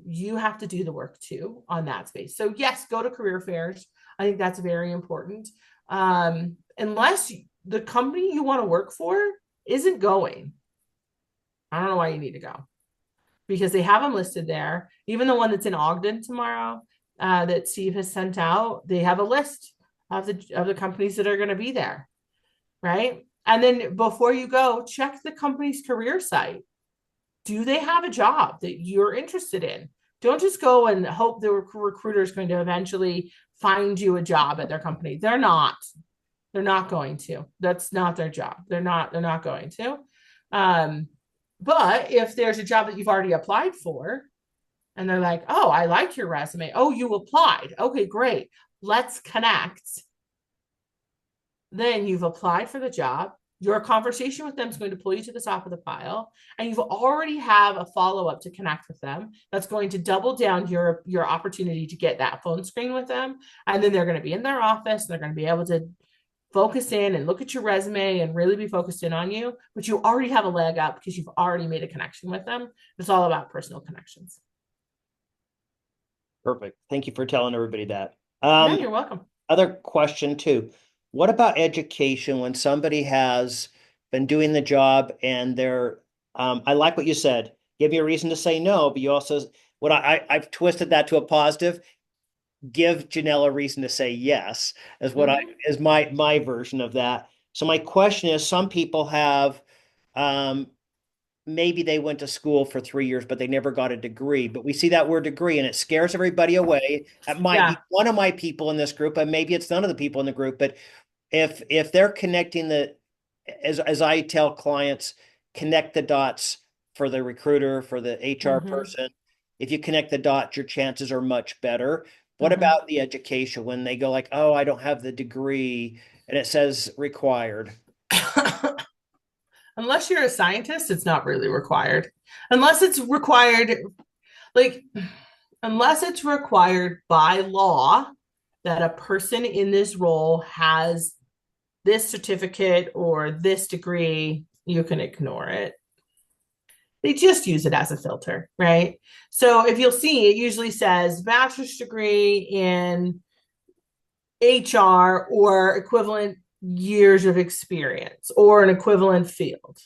You have to do the work too on that space. So yes, go to career fairs. I think that's very important. Unless the company you want to work for isn't going, I don't know why you need to go because they have them listed there. Even the one that's in Ogden tomorrow, that Steve has sent out, they have a list of the companies that are going to be there, right? And then before you go, check the company's career site. Do they have a job that you're interested in? Don't just go and hope the recruiter is going to eventually find you a job at their company. They're not going to. That's not their job. They're not going to. But if there's a job that you've already applied for, and they're like, oh, I like your resume. Oh, you applied. Okay, great. Let's connect. Then you've applied for the job. your conversation with them is going to pull you to the top of the pile, and you've already have a follow-up to connect with them. That's going to double down your opportunity to get that phone screen with them. And then they're going to be in their office. They're going to be able to focus in and look at your resume and really be focused in on you, but you already have a leg up because you've already made a connection with them. It's all about personal connections. Perfect. Thank you for telling everybody that. Yeah, you're welcome. Other question too. What about education when somebody has been doing the job and they're, I like what you said, give me a reason to say no, but you also, what I've twisted that to a positive, give Janell a reason to say yes, is what is my version of that. So my question is, some people have, maybe they went to school for 3 years, but they never got a degree. But we see that word degree and it scares everybody away. It might be one of my people in this group, and maybe it's none of the people in the group. But if they're connecting as I tell clients, connect the dots for the recruiter, for the HR person. If you connect the dots, your chances are much better. What about the education when they go like, oh, I don't have the degree and it says required? Unless you're a scientist, it's not really required. Unless it's required, unless it's required by law that a person in this role has this certificate or this degree, you can ignore it. They just use it as a filter, right? So if you'll see, it usually says bachelor's degree in HR or equivalent years of experience or an equivalent field.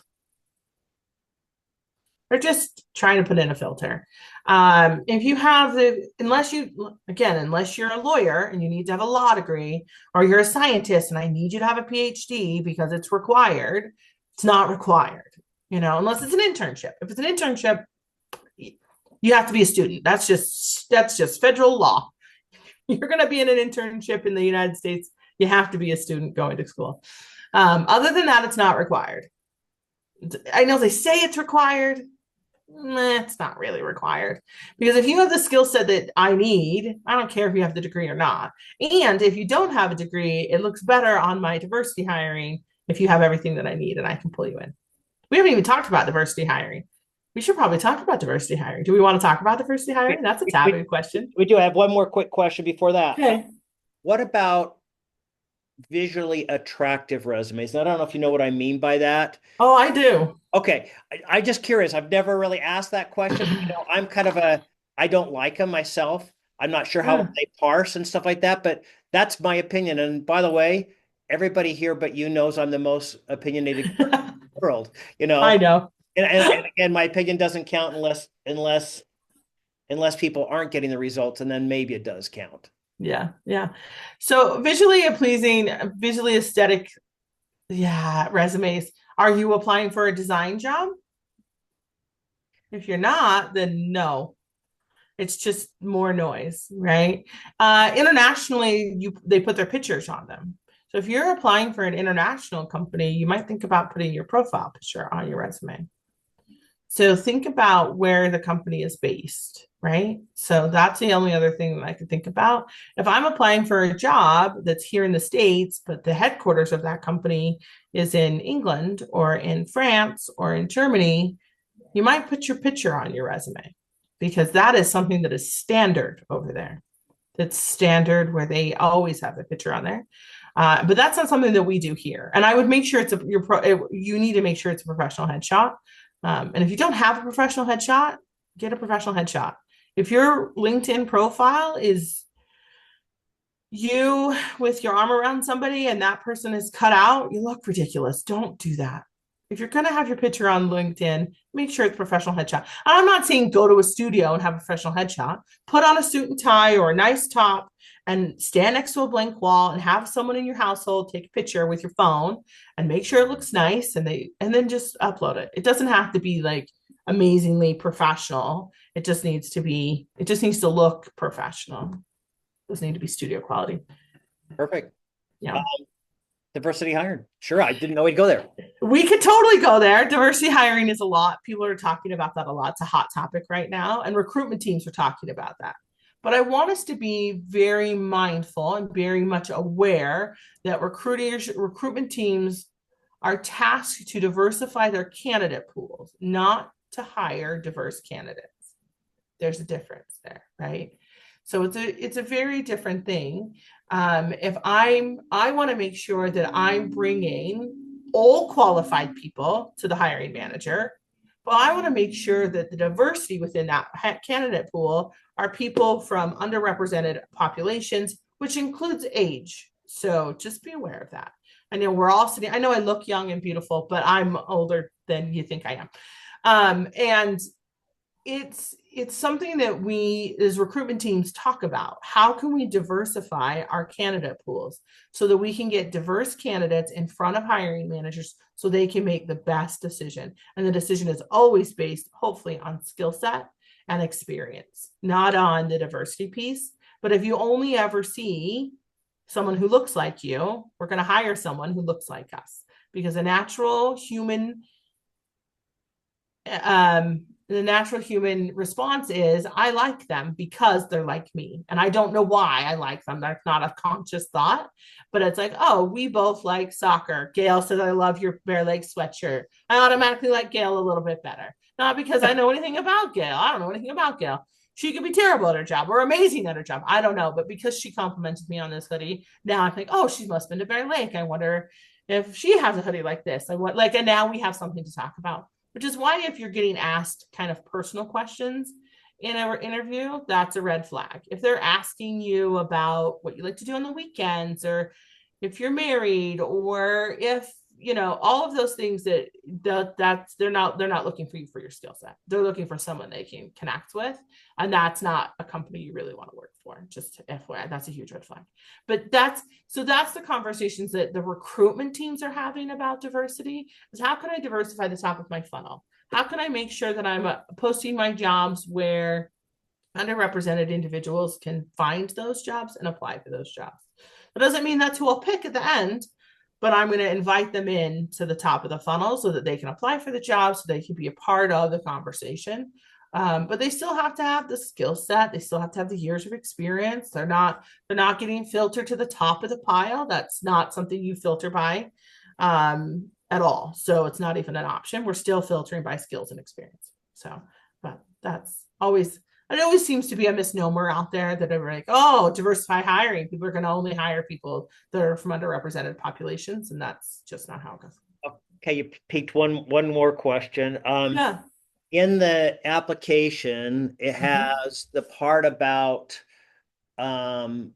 They're just trying to put in a filter. If you have unless you're a lawyer and you need to have a law degree, or you're a scientist and I need you to have a PhD because it's required, it's not required, unless it's an internship. If it's an internship, you have to be a student. That's just federal law. You're going to be in an internship in the United States, you have to be a student going to school. Other than that, it's not required. I know they say it's required. It's not really required, because if you have the skill set that I need, I don't care if you have the degree or not. And if you don't have a degree, it looks better on my diversity hiring if you have everything that I need and I can pull you in. We haven't even talked about diversity hiring. We should probably talk about diversity hiring. Do we want to talk about diversity hiring? That's a taboo question. We do have one more quick question before that. Okay. What about visually attractive resumes? And I don't know if you know what I mean by that. Oh, I do. Okay. I just curious. I've never really asked that question. I'm kind of I don't like them myself. I'm not sure how they parse and stuff like that, but that's my opinion. And by the way, everybody here but you knows I'm the most opinionated person in the world. I know. And again, my opinion doesn't count unless people aren't getting the results, and then maybe it does count. Yeah. So visually pleasing, visually aesthetic, resumes. Are you applying for a design job? If you're not, then no. It's just more noise, right? Internationally, they put their pictures on them. So if you're applying for an international company, you might think about putting your profile picture on your resume. So think about where the company is based, right? So that's the only other thing that I could think about. If I'm applying for a job that's here in the States, but the headquarters of that company is in England or in France or in Germany, you might put your picture on your resume, because that is something that is standard over there. That's standard, where they always have the picture on there. But that's not something that we do here. And I would make sure you need to make sure it's a professional headshot. And if you don't have a professional headshot, get a professional headshot. If your LinkedIn profile is you with your arm around somebody and that person is cut out, you look ridiculous. Don't do that. If you're going to have your picture on LinkedIn, make sure it's professional headshot. And I'm not saying go to a studio and have a professional headshot. Put on a suit and tie or a nice top and stand next to a blank wall and have someone in your household take a picture with your phone and make sure it looks nice, and then just upload it. It doesn't have to be like amazingly professional. It just needs to look professional. It doesn't need to be studio quality. Perfect. Yeah. Diversity hiring. Sure. I didn't know we'd go there. We could totally go there. Diversity hiring is a lot. People are talking about that a lot. It's a hot topic right now, and recruitment teams are talking about that. But I want us to be very mindful and very much aware that recruitment teams are tasked to diversify their candidate pools, not to hire diverse candidates. There's a difference there, right? So it's a very different thing. If I want to make sure that I'm bringing all qualified people to the hiring manager, but I want to make sure that the diversity within that candidate pool are people from underrepresented populations, which includes age. So just be aware of that. I know we're all sitting, I know I look young and beautiful, but I'm older than you think I am. And it's something that we as recruitment teams talk about. How can we diversify our candidate pools so that we can get diverse candidates in front of hiring managers so they can make the best decision? And the decision is always based, hopefully, on skill set and experience, not on the diversity piece. But if you only ever see someone who looks like you, we're going to hire someone who looks like us, because the natural human response is, I like them because they're like me. And I don't know why I like them. That's not a conscious thought, but it's like, oh, we both like soccer. Gail says, I love your bare leg sweatshirt. I automatically like Gail a little bit better. Not because I know anything about Gail. I don't know anything about Gail. She could be terrible at her job or amazing at her job. I don't know. But because she complimented me on this hoodie, now I think, oh, she must have been to Bear Lake. I wonder if she has a hoodie like this. And now we have something to talk about. Which is why if you're getting asked kind of personal questions in our interview, that's a red flag. If they're asking you about what you like to do on the weekends, or if you're married, or if, all of those things that's they're not looking for you for your skill set. They're looking for someone they can connect with. And that's not a company you really want to work for. Just FYI, that's a huge red flag. But that's the conversations that the recruitment teams are having about diversity, is how can I diversify the top of my funnel? How can I make sure that I'm posting my jobs where underrepresented individuals can find those jobs and apply for those jobs? That doesn't mean that's who I'll pick at the end, but I'm going to invite them in to the top of the funnel so that they can apply for the job, so they can be a part of the conversation. But they still have to have the skill set. They still have to have the years of experience. They're not getting filtered to the top of the pile. That's not something you filter by at all. So it's not even an option. We're still filtering by skills and experience. So, but it always seems to be a misnomer out there that are like, oh, diversify hiring. People are going to only hire people that are from underrepresented populations. And that's just not how it goes. Okay, you picked one more question. Yeah. In the application, it has the part about your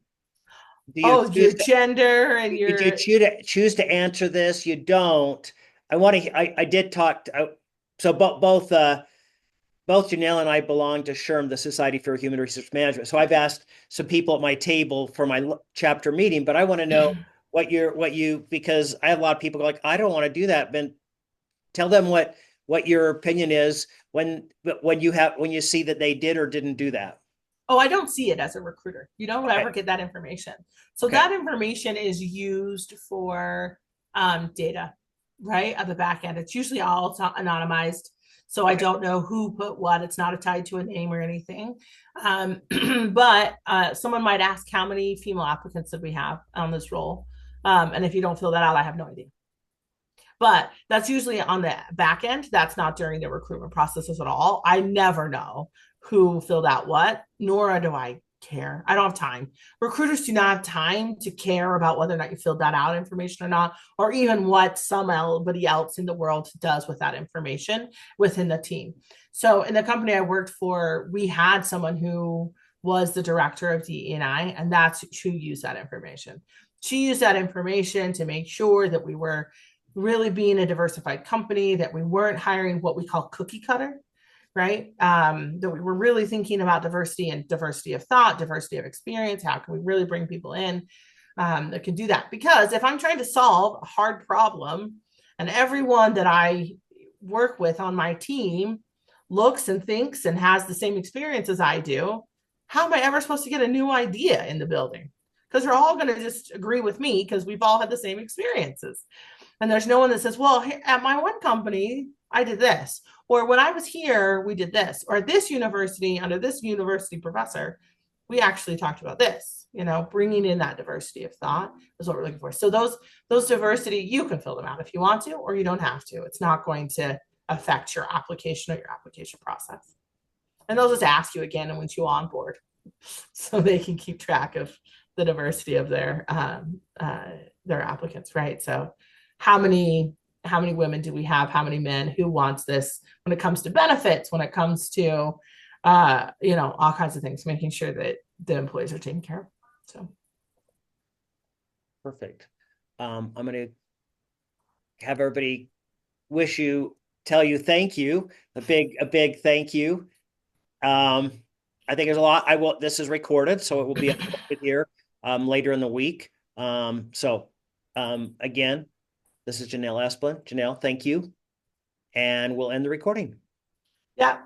gender and your. Did you choose to answer this? You don't. I did talk to, so both Janell and I belong to SHRM, the Society for Human Resource Management. So I've asked some people at my table for my chapter meeting, but I want to know because I have a lot of people like, I don't want to do that. But tell them what your opinion is when you see that they did or didn't do that. Oh, I don't see it as a recruiter. You don't ever get that information. So that information is used for data, right? At the back end. It's usually all anonymized. So I don't know who put what. It's not tied to a name or anything. But someone might ask, how many female applicants did we have on this role? And if you don't fill that out, I have no idea. But that's usually on the back end. That's not during the recruitment processes at all. I never know who filled out what, nor do I care. I don't have time. Recruiters do not have time to care about whether or not you filled that out information or not, or even what somebody else in the world does with that information within the team. So in the company I worked for, we had someone who was the director of DE&I, and that's who used that information. She used that information to make sure that we were really being a diversified company, that we weren't hiring what we call cookie cutter, right? That we were really thinking about diversity and diversity of thought, diversity of experience. How can we really bring people in that can do that? Because if I'm trying to solve a hard problem and everyone that I work with on my team looks and thinks and has the same experience as I do, how am I ever supposed to get a new idea in the building? Because they're all going to just agree with me because we've all had the same experiences. And there's no one that says, well, at my one company, I did this. Or when I was here, we did this. Or at this university, under this university professor, we actually talked about this. bringing in that diversity of thought is what we're looking for. So those diversity, you can fill them out if you want to, or you don't have to. It's not going to affect your application or your application process. And they'll just ask you again and once you onboard, so they can keep track of the diversity of their applicants, right? So how many women do we have? How many men? Who wants this? When it comes to benefits, when it comes to all kinds of things, making sure that the employees are taken care of. So perfect. I'm going to have everybody tell you thank you, a big thank you. I think there's a lot. This is recorded, so it will be uploaded here later in the week. Again, this is Janell Esplin. Janell, thank you. And we'll end the recording. Yeah.